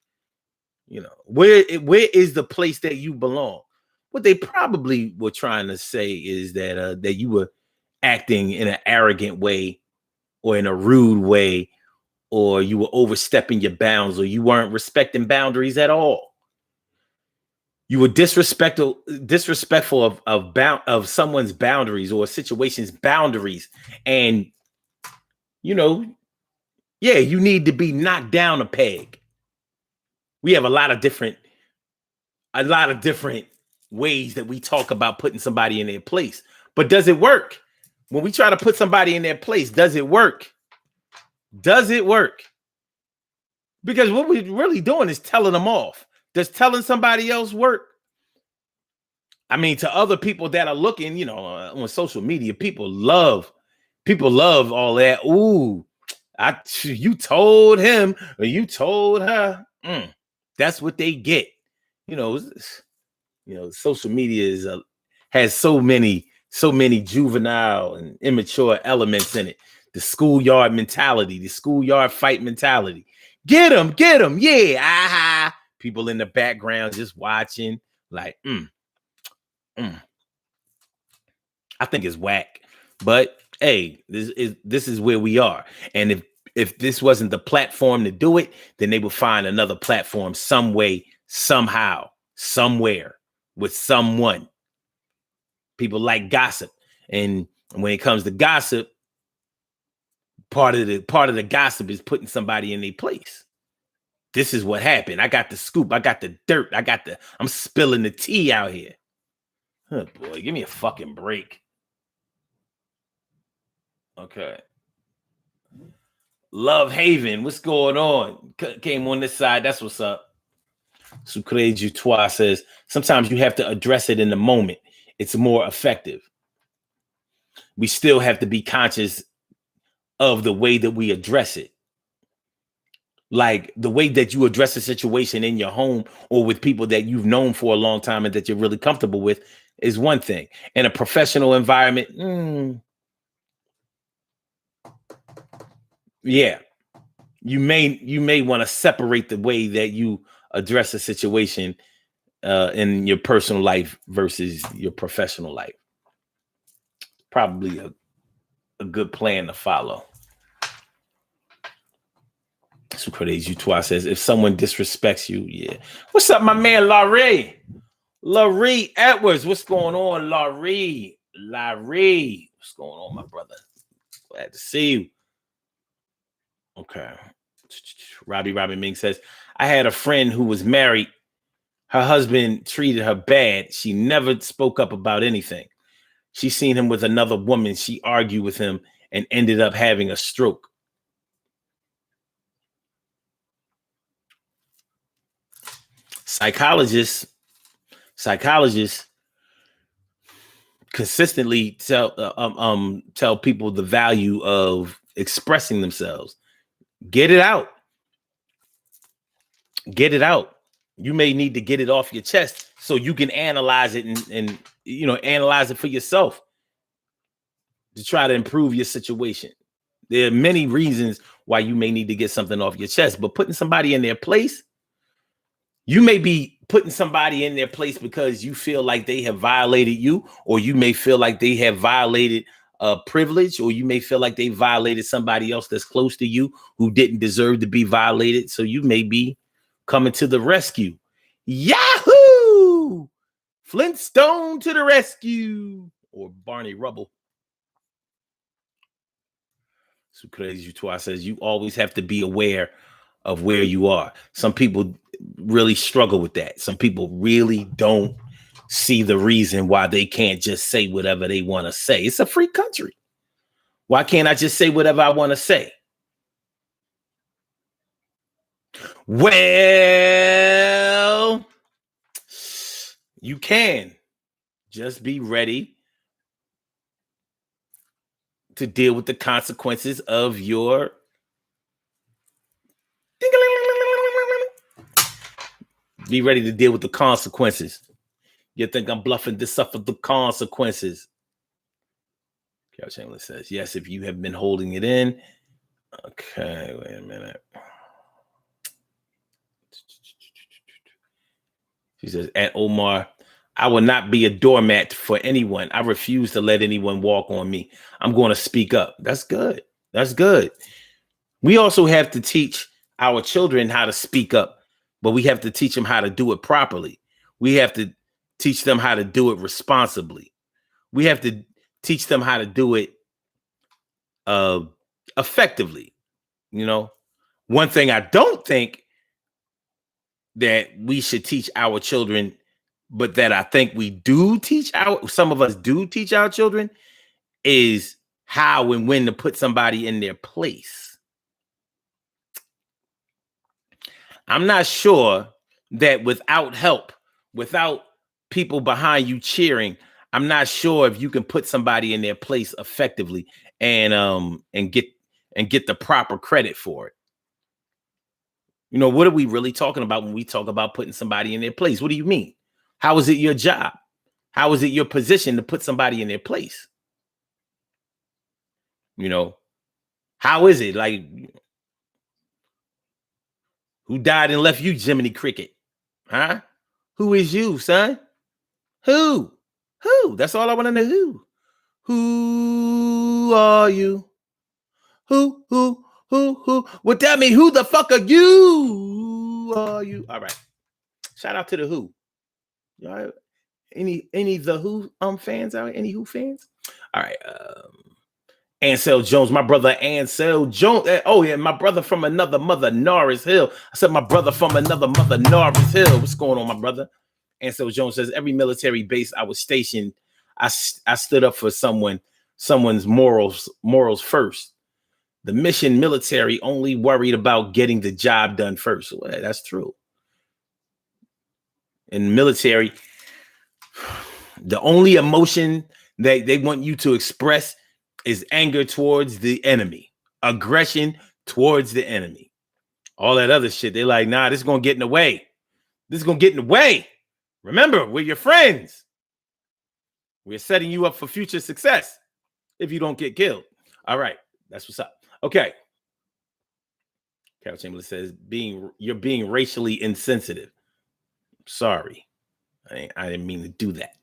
Where is the place that you belong? What they probably were trying to say is that you were acting in an arrogant way, or in a rude way, or you were overstepping your bounds, or you weren't respecting boundaries at all. You were disrespectful of someone's boundaries or a situation's boundaries, and you need to be knocked down a peg. We have a lot of different ways that we talk about putting somebody in their place, but does it work? When we try to put somebody in their place, does it work? Does it work? Because what we're really doing is telling them off. Does telling somebody else work? I mean, to other people that are looking, on social media, people love all that. Ooh, you told him or you told her. That's what they get. Social media has so many juvenile and immature elements in it. The schoolyard mentality, the schoolyard fight mentality. Get them, yeah. Aha. People in the background just watching, like, I think it's whack. But hey, this is where we are. And if this wasn't the platform to do it, then they would find another platform some way, somehow, somewhere, with someone. People like gossip. And when it comes to gossip, part of the gossip is putting somebody in their place. This is what happened. I got the scoop. I got the dirt. I'm spilling the tea out here. Oh boy, give me a fucking break. Okay. Love Haven, what's going on? Came on this side. That's what's up. Sucre du Trois says, sometimes you have to address it in the moment. It's more effective. We still have to be conscious of the way that we address it. Like the way that you address a situation in your home or with people that you've known for a long time and that you're really comfortable with is one thing. In a professional environment, yeah, you may want to separate the way that you address a situation in your personal life versus your professional life. Probably a good plan to follow. Sucrades Utois says, if someone disrespects you, yeah. What's up, my man, Laurie? Laurie Edwards, what's going on, Laurie? Laurie, what's going on, my brother? Glad to see you. Okay. Robbie Ming says, I had a friend who was married. Her husband treated her bad. She never spoke up about anything. She seen him with another woman. She argued with him and ended up having a stroke. Psychologists consistently tell people the value of expressing themselves. Get it out. Get it out. You may need to get it off your chest so you can analyze it and analyze it for yourself to try to improve your situation. There are many reasons why you may need to get something off your chest, but putting somebody in their place, you may be putting somebody in their place because you feel like they have violated you, or you may feel like they have violated a privilege, or you may feel like they violated somebody else that's close to you who didn't deserve to be violated. So you may be coming to the rescue. Yahoo! Flintstone to the rescue, or Barney Rubble. Sucrase Utois says, you always have to be aware of where you are. Some people really struggle with that. Some people really don't see the reason why they can't just say whatever they want to say. It's a free country. Why can't I just say whatever I want to say? Well, you can. Just be ready to deal with the consequences of your be ready to deal with the consequences. You think I'm bluffing to suffer the consequences. Carol Chamberlain says, yes, if you have been holding it in. Okay, wait a minute. She says, at Omar, I will not be a doormat for anyone. I refuse to let anyone walk on me. I'm going to speak up. That's good. That's good. We also have to teach our children how to speak up, but we have to teach them how to do it properly. We have to teach them how to do it responsibly. We have to teach them how to do it effectively. You know, one thing I don't think that we should teach our children, but that I think we do teach some of us do teach our children, is how and when to put somebody in their place. I'm not sure that without help, without people behind you cheering, I'm not sure if you can put somebody in their place effectively and get the proper credit for it. You know, what are we really talking about when we talk about putting somebody in their place? What do you mean? How is it your job? How is it your position to put somebody in their place? You know, how is it? Like, who died and left you, Jiminy Cricket? Huh? Who is you, son? Who? That's all I want to know. Who are you? Who? Well, tell me, who the fuck are you? Who are you? All right. Shout out to the Who. All right. Any the Who fans out? Any Who fans? All right. Ansel Jones, my brother Ansel Jones. Oh yeah, my brother from another mother, Norris Hill. I said my brother from another mother, Norris Hill. What's going on, my brother? Ansel Jones says, every military base I was stationed, I stood up for someone's morals first. The mission military only worried about getting the job done first. Well, that's true. In military, the only emotion that they want you to express is anger towards the enemy, aggression towards the enemy. All that other shit, they're like, nah, this is going to get in the way. This is going to get in the way. Remember, we're your friends. We're setting you up for future success if you don't get killed. All right, that's what's up. Okay. Carol Chamberlain says, you're being racially insensitive. Sorry. I didn't mean to do that.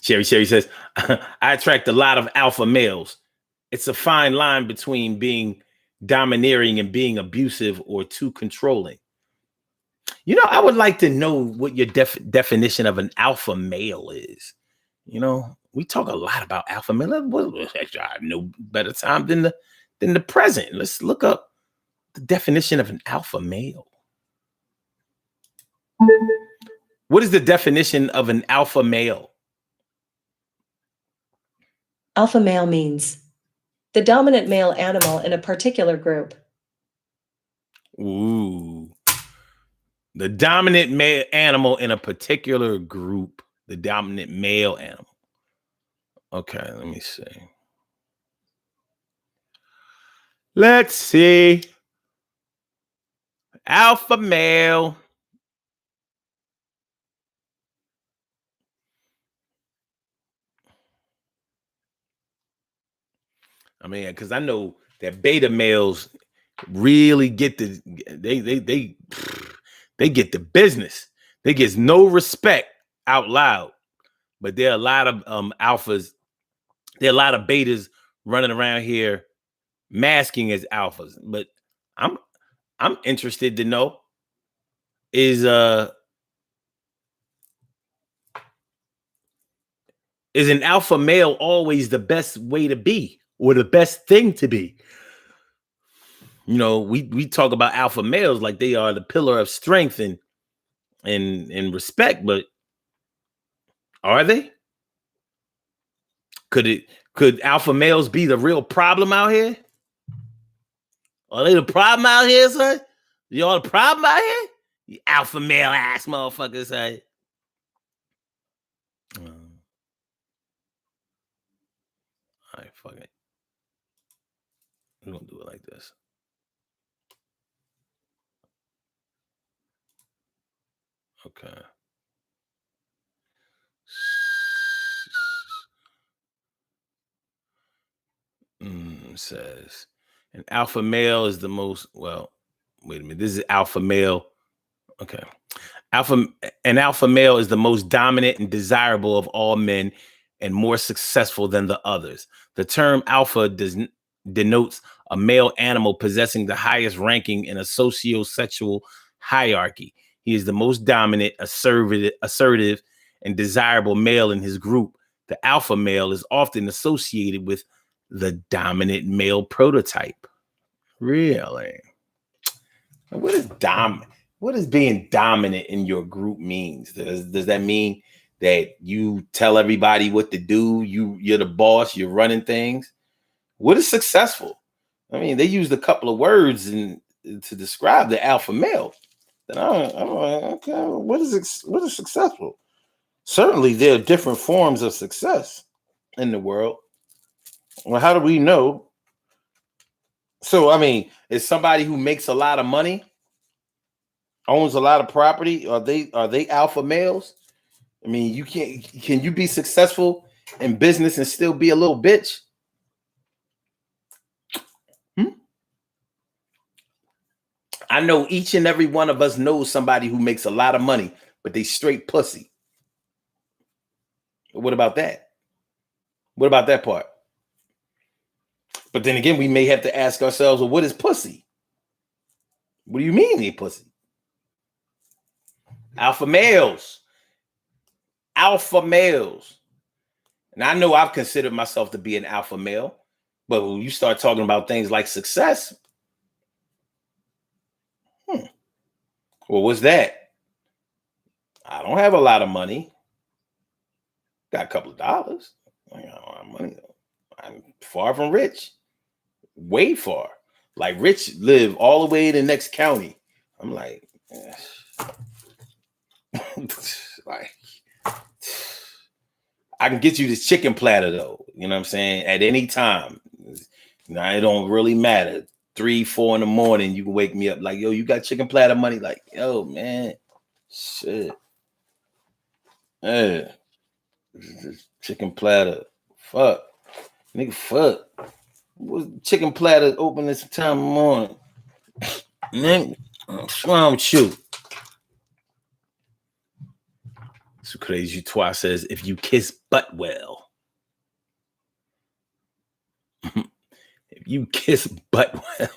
Sherry says, I attract a lot of alpha males. It's a fine line between being domineering and being abusive or too controlling. You know, I would like to know what your definition of an alpha male is. You know, we talk a lot about alpha male. I have no better time than the present. Let's look up the definition of an alpha male. What is the definition of an alpha male?
Alpha male means the dominant male animal in a particular group.
Ooh. The dominant male animal in a particular group. The dominant male animal. Okay, let me see. Let's see. Alpha male. I mean, because I know that beta males really get they get the business. They get no respect out loud. But there are a lot of alphas. There are a lot of betas running around here masking as alphas. But I'm interested to know is an alpha male always the best way to be or the best thing to be? You know, we talk about alpha males like they are the pillar of strength and respect, but are they? Could alpha males be the real problem out here? Are they the problem out here, son? Y'all the problem out here? You alpha male ass motherfuckers, son. All right, fuck it. We're gonna do it like this. Okay. Says an alpha male is the most, well, wait a minute. This is alpha male. Okay. An alpha male is the most dominant and desirable of all men and more successful than the others. The term alpha denotes a male animal possessing the highest ranking in a socio-sexual hierarchy. He is the most dominant, assertive, and desirable male in his group. The alpha male is often associated with the dominant male prototype. Really? What is being dominant in your group means? Does that mean that you tell everybody what to do? You're the boss, you're running things? What is successful? I mean, they used a couple of words to describe the alpha male. Then I'm like, okay, what is successful? Certainly there are different forms of success in the world. Well, how do we know? So, I mean, is somebody who makes a lot of money, owns a lot of property, are they alpha males? I mean, can you be successful in business and still be a little bitch? I know each and every one of us knows somebody who makes a lot of money, but they straight pussy. What about that? What about that part? But then again, we may have to ask ourselves, well, what is pussy? What do you mean they pussy? Alpha males. Alpha males. And I know I've considered myself to be an alpha male, but when you start talking about things like success, well, what's that? I don't have a lot of money. Got a couple of dollars. I got a lot of money. I'm far from rich. way far. Like Rich live all the way in the next county. I'm like, like, I can get you this chicken platter though. You know what I'm saying? At any time. It don't really matter. 3, 4 in the morning, you can wake me up like, yo, you got chicken platter money? Like, yo, man, shit. Yeah. Chicken platter. Fuck. Nigga, fuck. What's chicken platter open this time of morning? Man, what's wrong with you? So crazy twice says, if you kiss butt well. If you kiss butt well.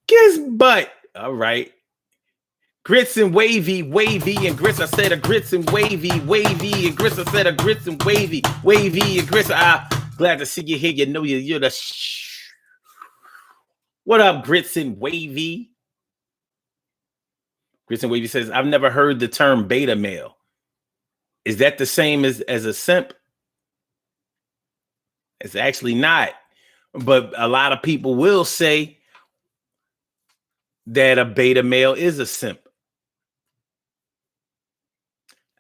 Kiss butt. All right. Grits and wavy and grits. I said a grits and wavy and grits. I said a grits and wavy and grits. Glad to see you here. You know you're the What up, grits and wavy? Grits and wavy says, I've never heard the term beta male. Is that the same as a simp? It's actually not. But a lot of people will say that a beta male is a simp.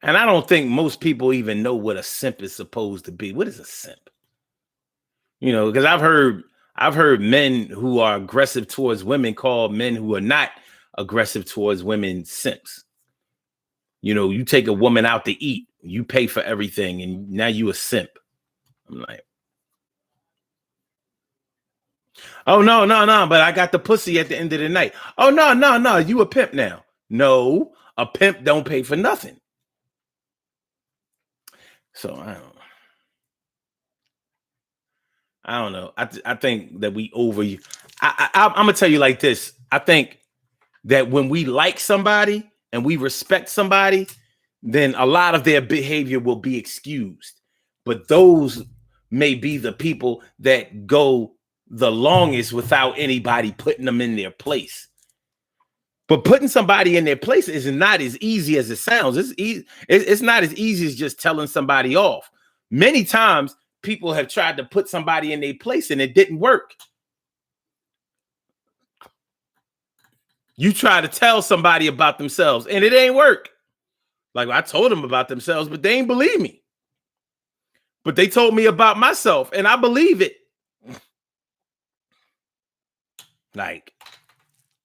And I don't think most people even know what a simp is supposed to be. What is a simp? You know, because I've heard men who are aggressive towards women call men who are not aggressive towards women simps. You know, you take a woman out to eat, you pay for everything, and now you a simp. I'm like, oh, no, but I got the pussy at the end of the night. Oh, no, you a pimp now. No, a pimp don't pay for nothing. So I don't know. I think that we I'm gonna tell you like this. I think that when we like somebody and we respect somebody, then a lot of their behavior will be excused. But those may be the people that go the longest without anybody putting them in their place. But putting somebody in their place is not as easy as it sounds. It's not as easy as just telling somebody off. Many times people have tried to put somebody in their place and it didn't work. You try to tell somebody about themselves and it ain't work. Like I told them about themselves, but they ain't believe me. But they told me about myself and I believe it. Like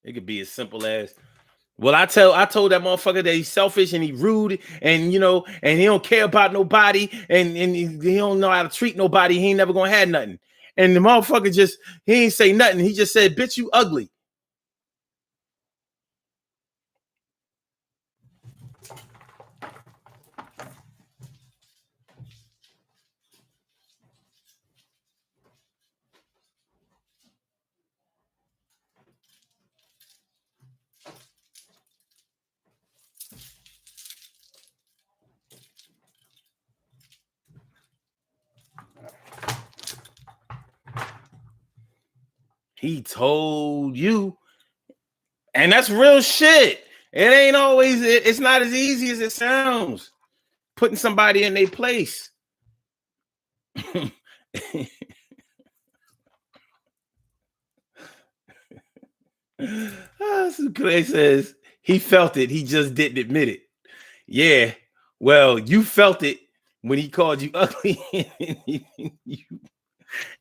it could be as simple as, well, I told that motherfucker that he's selfish and he rude and, you know, and he don't care about nobody and he don't know how to treat nobody. He ain't never gonna have nothing. And the motherfucker he ain't say nothing. He just said, bitch, you ugly. He told you. And that's real shit. It ain't always, it's not as easy as it sounds. Putting somebody in their place. So Clay says he felt it. He just didn't admit it. Yeah. Well, you felt it when he called you ugly.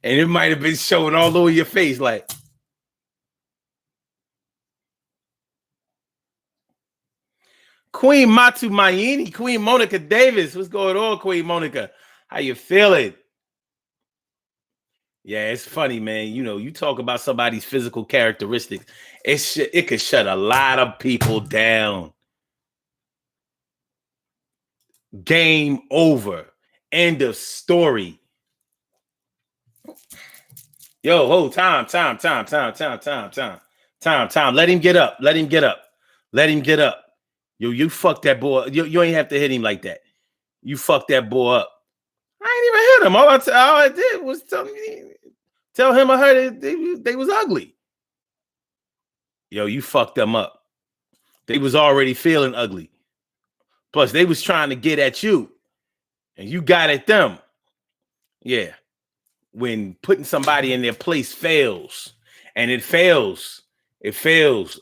And it might have been showing all over your face like. Queen Matu Mayini, Queen Monica Davis. What's going on, Queen Monica? How you feeling? Yeah, it's funny, man. You know, you talk about somebody's physical characteristics. It could shut a lot of people down. Game over. End of story. Yo, hold time. Let him get up. Yo, you fucked that boy. You ain't have to hit him like that. You fucked that boy up. I ain't even hit him. All I did was tell him or her that they was ugly. Yo, you fucked them up. They was already feeling ugly. Plus, they was trying to get at you. And you got at them. Yeah. when putting somebody in their place fails, and it fails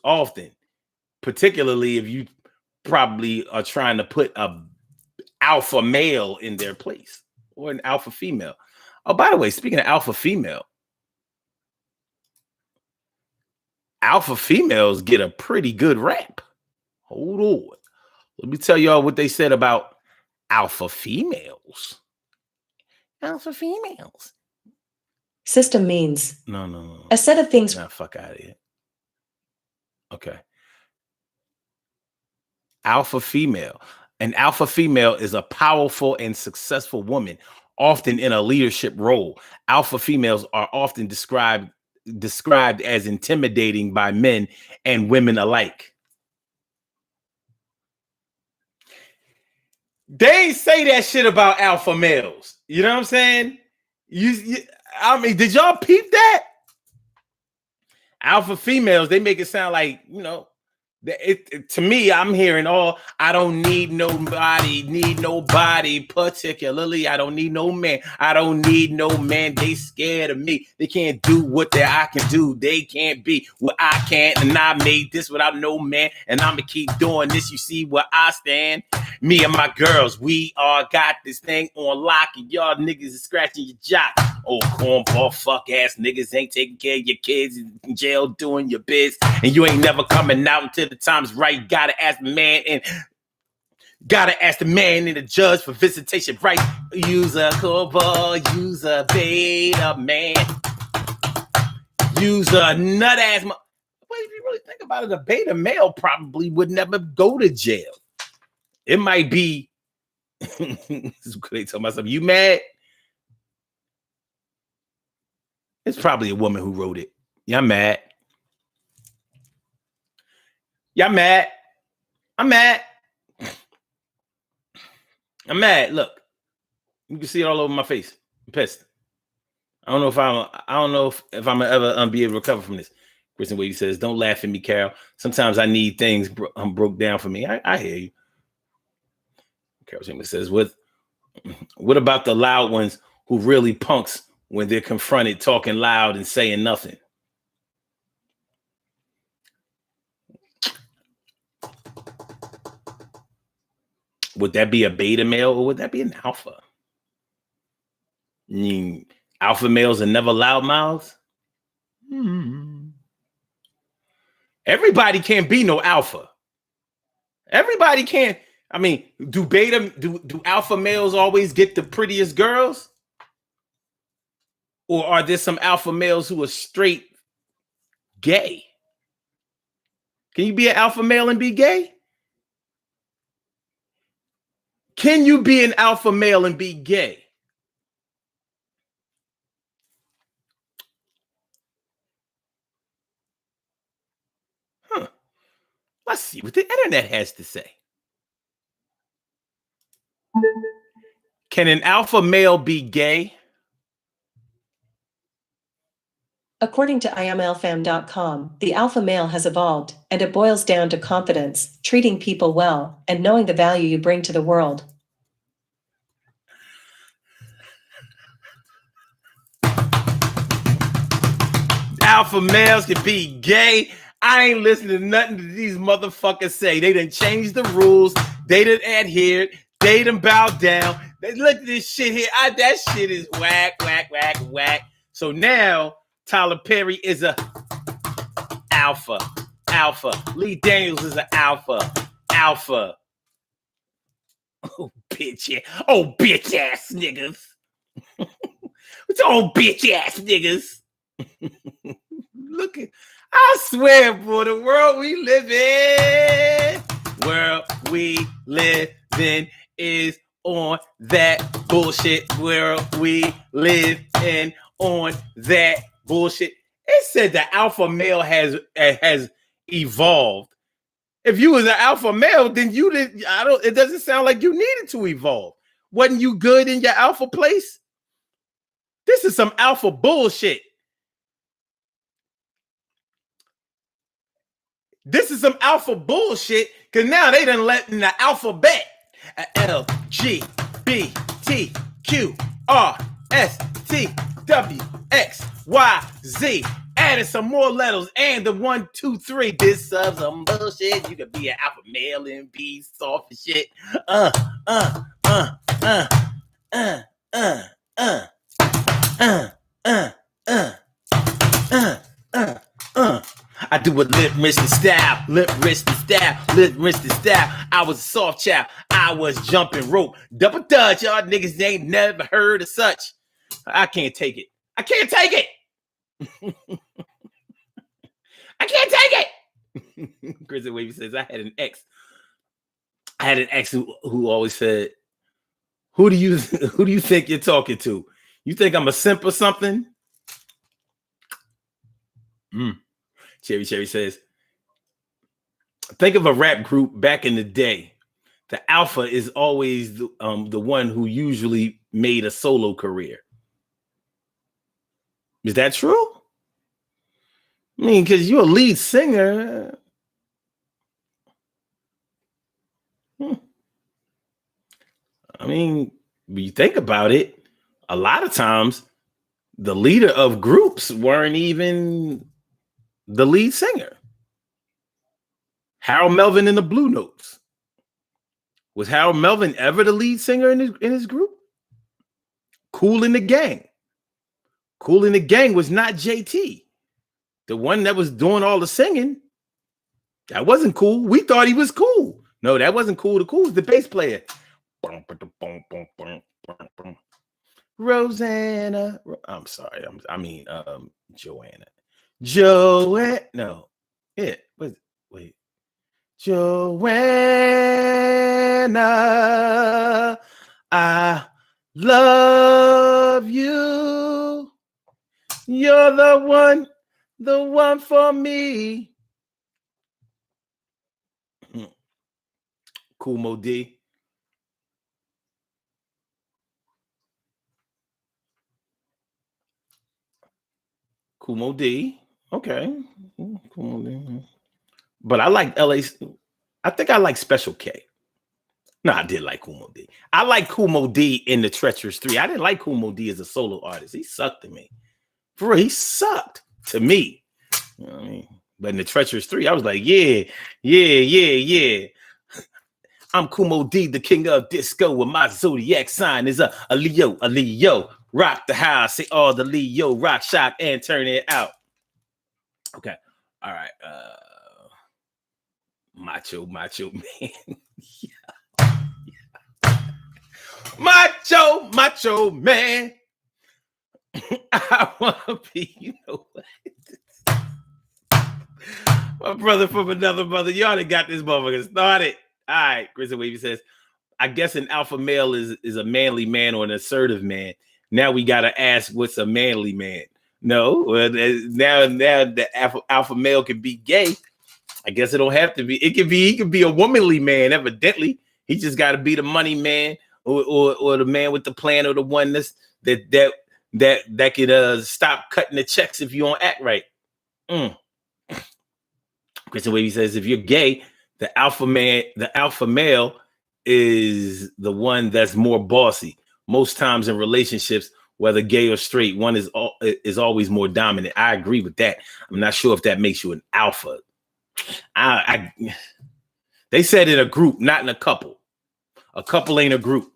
often, particularly if you probably are trying to put a alpha male in their place or an alpha female. Oh, by the way, speaking of alpha female, alpha females get a pretty good rap. Hold on. Let me tell y'all what they said about alpha females. Alpha females.
System means
No.
a set of things.
Nah, fuck out of here. Okay. Alpha female. An alpha female is a powerful and successful woman, often in a leadership role. Alpha females are often described as intimidating by men and women alike. They ain't say that shit about alpha males. You know what I'm saying? I mean, did y'all peep that? Alpha females, they make it sound like, you know, to me, I'm hearing I don't need nobody, particularly. I don't need no man. They scared of me. They can't do what I can do. They can't be what I can't. And I made this without no man. And I'm going to keep doing this. You see where I stand? Me and my girls, we all got this thing on lock. And y'all niggas is scratching your jock. Oh, cornball, fuck ass niggas ain't taking care of your kids in jail doing your biz. And you ain't never coming out until the time's right. Gotta ask the man and the judge for visitation right. Use a cornball, use a beta man. Use a nut ass. Well, if you really think about it, a beta male probably would never go to jail. It might be. They tell myself, you mad? It's probably a woman who wrote it. Y'all mad? Y'all mad? I'm mad. I'm mad. Look, you can see it all over my face. I'm pissed. I don't know if I'm ever be able to recover from this. Kristen Wade says, "Don't laugh at me, Carol. Sometimes I need things broke down for me." I hear you. Carol Chambers says, "What about the loud ones who really punks when they're confronted, talking loud and saying nothing?" Would that be a beta male or would that be an alpha? I mean, alpha males are never loudmouths. Everybody can't be no alpha. Everybody can't. I mean, do alpha males always get the prettiest girls? Or are there some alpha males who are straight gay? Can you be an alpha male and be gay? Can you be an alpha male and be gay? Let's see what the internet has to say. Can an alpha male be gay?
According to IamAlfam.com, the alpha male has evolved, and it boils down to confidence, treating people well, and knowing the value you bring to the world.
Alpha males can be gay. I ain't listening to nothing that these motherfuckers say. They done changed the rules. They done adhered. They done bowed down. Look at this shit here. That shit is whack, whack, whack, whack. So now Tyler Perry is a alpha. Lee Daniels is an alpha. Oh, bitch, yeah. Oh, bitch ass niggas. What's all bitch ass niggas? Look at, I swear, boy, the world we live in is on that bullshit. World we live in on that bullshit. It said the alpha male has evolved. If you was an alpha male, then you didn't. It doesn't sound like you needed to evolve. Wasn't you good in your alpha place? This is some alpha bullshit. This is some alpha bullshit because now they done let in the alphabet. L, G, B, T, Q, R, S, T, W, X, Y, Z. Adding some more letters and the 1, 2, 3. This is some bullshit. You could be an alpha male and be soft and shit. I do a lip wrist and style, lip wrist and style, lip wrist and style. I was a soft child. I was jumping rope. Double dutch. Y'all niggas ain't never heard of such. I can't take it. I can't take it. I can't take it. Chris Wavy says, I had an ex who always said, who do you think you're talking to? You think I'm a simp or something? Cherry says, think of a rap group back in the day. The alpha is always the one who usually made a solo career. Is that true? I mean, because you're a lead singer. I mean, when you think about it, a lot of times the leader of groups weren't even the lead singer. Harold Melvin and the Blue Notes. Was Harold Melvin ever the lead singer in his group? Kool and the Gang. Kool and the Gang was not JT. The one that was doing all the singing. That wasn't Kool. We thought he was Kool. No, that wasn't Kool. The Kool was the bass player. Rosanna. I'm sorry. I mean, Joanna. No. Yeah. Wait. Joanna, I love you. You're the one for me. Kool Moe Dee. Kool Moe Dee. Okay. Kool Moe Dee. But I like LA. I think I like Special K. No, I did like Kool Moe Dee. I like Kool Moe Dee in the Treacherous 3. I didn't like Kool Moe Dee as a solo artist. He sucked to me. For real, he sucked to me. You know what I mean? But in the Treacherous 3, I was like, yeah. I'm Kool Moe Dee, the king of disco, with my zodiac sign is a Leo. Rock the house, say all the Leo, rock, shock, and turn it out. Okay. All right. Macho man. Yeah. Macho man. I want to be, you know what? My brother from another mother. Y'all done got this motherfucker started. All right. Grizzly Wavy says, I guess an alpha male is a manly man or an assertive man. Now we got to ask, what's a manly man? No. Well, now the alpha male can be gay. I guess it don't have to be. He could be a womanly man, evidently. He just got to be the money man or the man with the plan or the one that could stop cutting the checks if you don't act right. Christian Wavy says, if you're gay, the alpha male is the one that's more bossy. Most times in relationships, whether gay or straight, one is always more dominant. I agree with that. I'm not sure if that makes you an alpha. They said in a group, not in a couple. A couple ain't a group.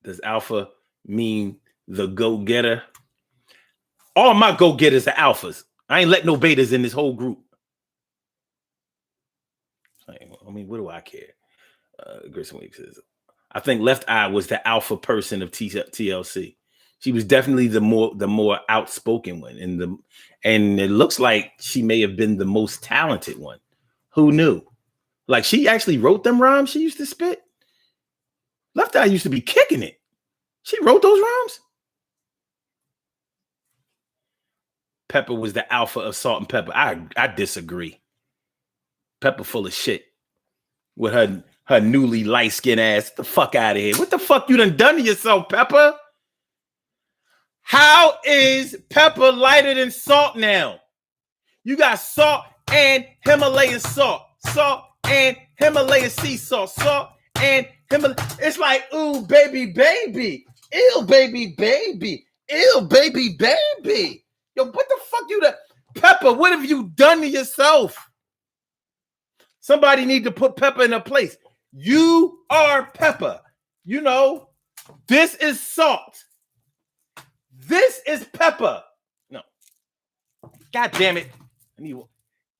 Does alpha mean the go-getter? All my go-getters are alphas. I ain't let no betas in this whole group. I mean, what do I care? Grissom Week says, I think Left Eye was the alpha person of TLC. She was definitely the more outspoken one, and it looks like she may have been the most talented one. Who knew? Like, she actually wrote them rhymes she used to spit. Left Eye used to be kicking it. She wrote those rhymes. Pepper was the alpha of Salt and Pepper. I disagree. Pepper full of shit with her newly light-skinned ass. Get the fuck out of here. What the fuck you done to yourself, Pepper? How is Pepper lighter than Salt now? You got Salt and Himalayan salt. Salt and Himalayan sea salt. Salt and It's like, ooh, baby, baby. Ew, baby, baby. Ew, baby, baby. Yo, what the fuck you the Pepper? What have you done to yourself? Somebody need to put Pepper in a place. You are Pepper. You know, this is salt. This is pepper. No. God damn it.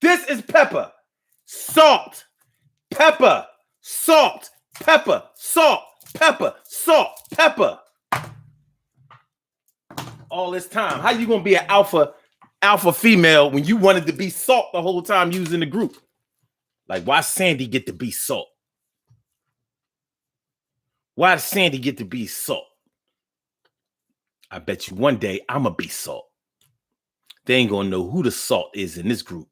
This is pepper. Salt. Pepper. Salt. Pepper. Salt. Pepper. Salt. Pepper. All this time. How you gonna be an alpha female when you wanted to be salt the whole time you was in the group? Like, why Sandy get to be salt? Why does Sandy get to be salt? I bet you one day I'm going to be salt. They ain't going to know who the salt is in this group.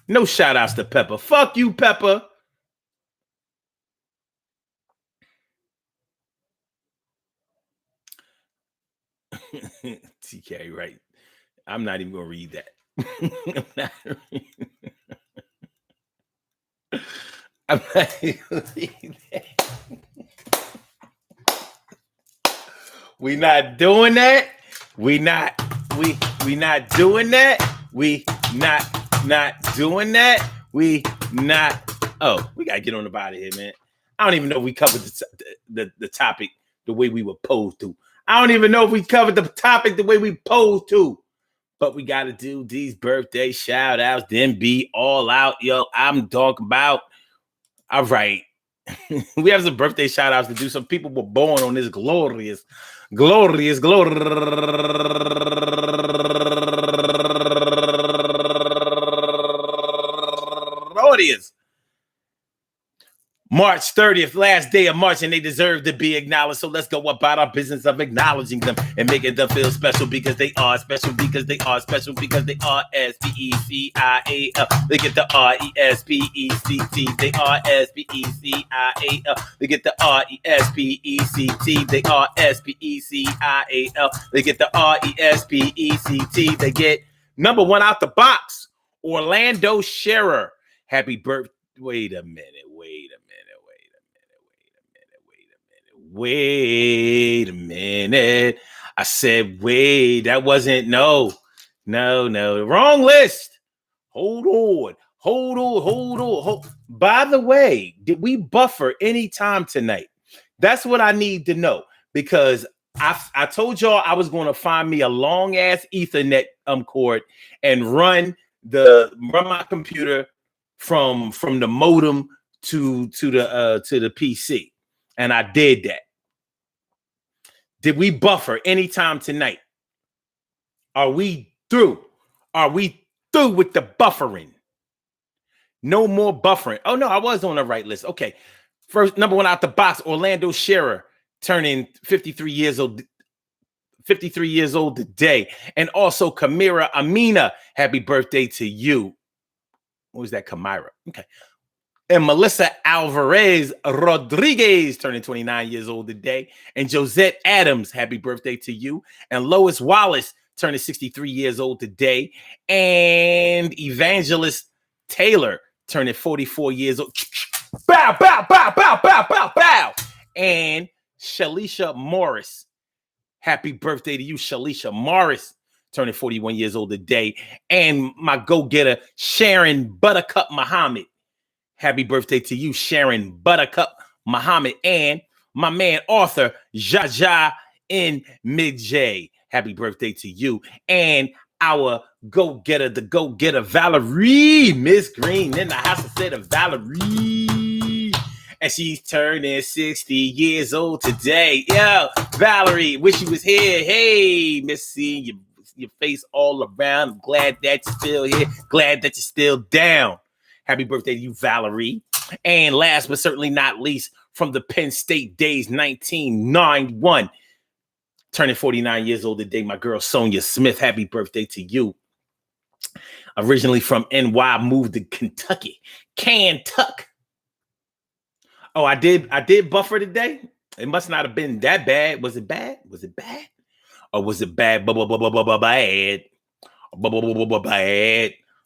No shout outs to Pepper. Fuck you, Pepper. TK, right? I'm not even going to read that. I'm not even going to read that. We not doing that. We not doing that. We not doing that. We not. Oh, we gotta get on the out of here, man. I don't even know if we covered the topic the way we were posed to. I don't even know if we covered the topic the way we posed to. But we gotta do these birthday shout outs, then be all out. Yo, I'm talking about. All right. We have some birthday shout outs to do. Some people were born on this glorious. March 30th, last day of March, and they deserve to be acknowledged. So let's go about our business of acknowledging them and making them feel special because they are special, because they are special, because they are S-P-E-C-I-A-L. They get the R-E-S-P-E-C-T. They are S-P-E-C-I-A-L. They get the R-E-S-P-E-C-T. They are S-P-E-C-I-A-L. They get the R-E-S-P-E-C-T. They get number one out the box, Orlando Scherer. Happy birthday. Wait a minute. I said, wait, that wasn't, no. Wrong list. Hold on. By the way, did we buffer any time tonight? That's what I need to know, because I told y'all I was going to find me a long ass Ethernet cord and run my computer from the modem to the PC. And I did that. Did we buffer anytime tonight? Are we through? Are we through with the buffering? No more buffering. Oh, no, I was on the right list. Okay. First, number one out the box, Orlando Scherer, turning 53 years old today. And also Kamira Amina, happy birthday to you. What was that, Kamira? Okay. And Melissa Alvarez Rodriguez turning 29 years old today. And Josette Adams, happy birthday to you. And Lois Wallace turning 63 years old today. And Evangelist Taylor turning 44 years old. Bow, bow, bow, bow, bow, bow, bow. And Shalisha Morris, happy birthday to you, Shalisha Morris, turning 41 years old today. And my go-getter, Sharon Buttercup Muhammad. Happy birthday to you, Sharon Buttercup Muhammad. And my man, Arthur Jaja in Midjay. Happy birthday to you. And our go-getter, Valerie, Miss Green in the house instead of Valerie. And she's turning 60 years old today. Yo, Valerie, wish you was here. Hey, miss seeing your face all around. I'm glad that you're still here. Glad that you're still down. Happy birthday to you, Valerie. And last but certainly not least, from the Penn State days, 1991, turning 49 years old today, my girl Sonia Smith. Happy birthday to you. Originally from NY, moved to Kentucky. Kentucky. Oh, I did buffer today. It must not have been that bad. Was it bad? Or was it bad?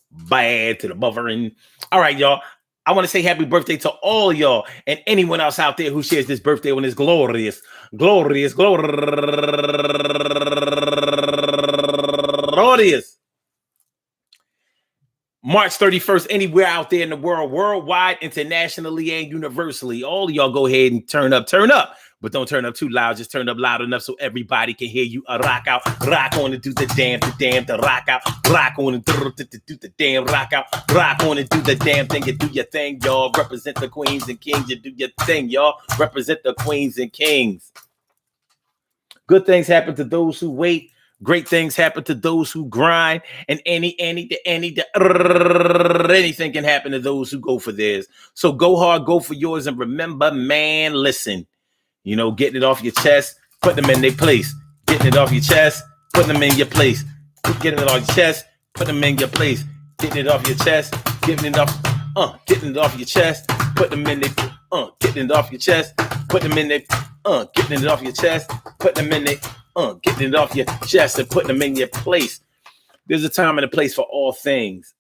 Bad to the buffering. All right, y'all. I want to say happy birthday to all y'all and anyone else out there who shares this birthday on this glorious March 31st, anywhere out there in the world, worldwide, internationally, and universally. All of y'all go ahead and turn up. But don't turn up too loud. Just turn up loud enough so everybody can hear you. Rock out, rock on and do the damn, the rock out, rock on and do the damn, rock out, rock on and do the damn thing. You do your thing, y'all. Represent the queens and kings. You do your thing, y'all. Represent the queens and kings. Good things happen to those who wait. Great things happen to those who grind, and anything can happen to those who go for theirs. So go hard, go for yours, and remember, man, listen. You know, getting it off your chest, put them in their place. Getting it off your chest, put them in your place. Getting it off your chest, put them in your place. Getting it off your chest, getting it off your chest, put them in their getting it off your chest, put them in their getting it off your chest, put them in their getting it off your chest and putting them in your place. There's a time and a place for all things.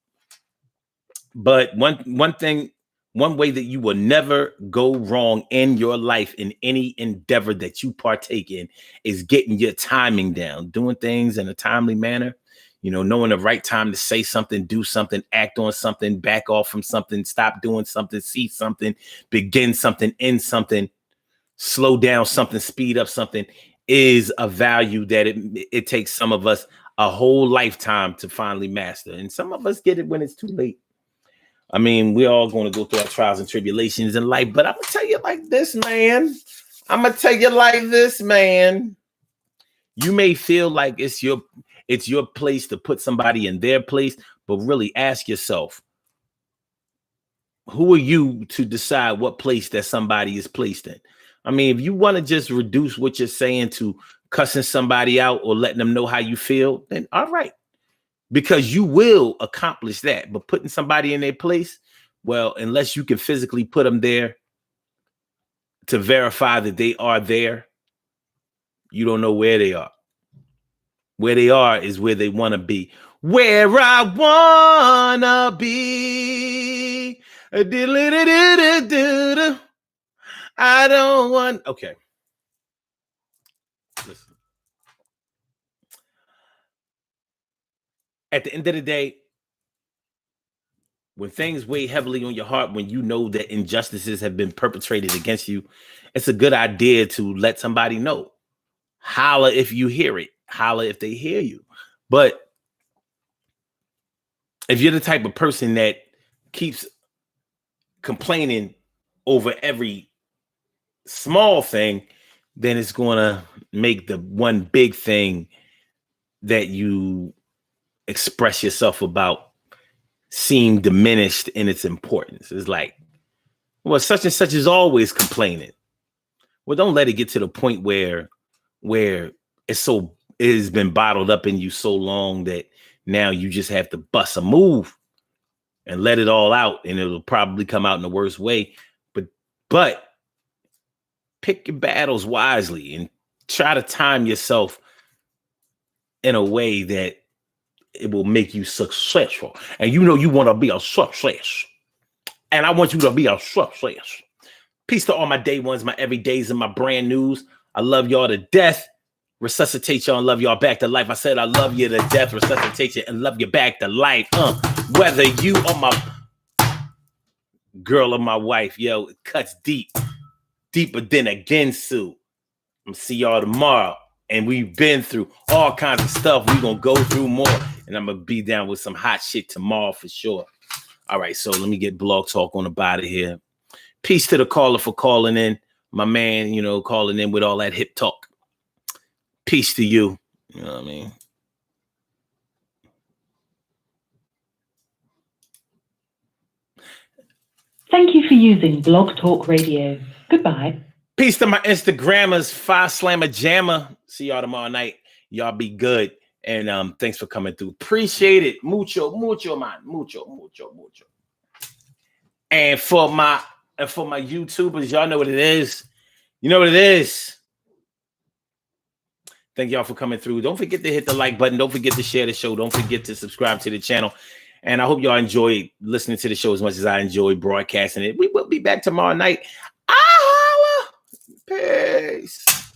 But one way that you will never go wrong in your life in any endeavor that you partake in is getting your timing down, doing things in a timely manner, you know, knowing the right time to say something, do something, act on something, back off from something, stop doing something, see something, begin something, end something, slow down something, speed up something is a value that it takes some of us a whole lifetime to finally master. And some of us get it when it's too late. I mean, we're all going to go through our trials and tribulations in life, but I'm going to tell you like this, man. You may feel like it's your place to put somebody in their place, but really ask yourself, who are you to decide what place that somebody is placed in? I mean, if you want to just reduce what you're saying to cussing somebody out or letting them know how you feel, then all right. Because you will accomplish that. But putting somebody in their place, well, unless you can physically put them there to verify that they are there, you don't know where they are. Where they are is where they want to be. Where I want to be. I don't want. Okay. Listen. At the end of the day, when things weigh heavily on your heart, when you know that injustices have been perpetrated against you, it's a good idea to let somebody know. Holla if you hear it. Holla if they hear you. But if you're the type of person that keeps complaining over every small thing, then it's going to make the one big thing that you express yourself about seem diminished in its importance. It's like, well, such and such is always complaining. Well, don't let it get to the point where it has been bottled up in you so long that now you just have to bust a move and let it all out, and it'll probably come out in the worst way. But pick your battles wisely and try to time yourself in a way that it will make you successful. And you know you want to be a success. And I want you to be a success. Peace to all my day ones, my everydays, and my brand news. I love y'all to death. Resuscitate y'all and love y'all back to life. I said I love you to death. Resuscitate you and love you back to life. Whether you are my girl or my wife, yo, it cuts deep. Deeper than a Ginsu. I'm gonna see y'all tomorrow. And we've been through all kinds of stuff. We're gonna go through more. And I'm gonna be down with some hot shit tomorrow for sure. All right, so let me get Blog Talk on about it here. Peace to the caller for calling in. My man, you know, calling in with all that hip talk. Peace to you. You know what I mean?
Thank you for using Blog Talk Radio. Goodbye.
Peace to my Instagrammers, Five Slammer Jammer. See y'all tomorrow night. Y'all be good. And thanks for coming through. Appreciate it. Mucho, man. Mucho. And for my YouTubers, y'all know what it is. You know what it is. Thank y'all for coming through. Don't forget to hit the like button. Don't forget to share the show. Don't forget to subscribe to the channel. And I hope y'all enjoy listening to the show as much as I enjoy broadcasting it. We will be back tomorrow night. Ah, peace.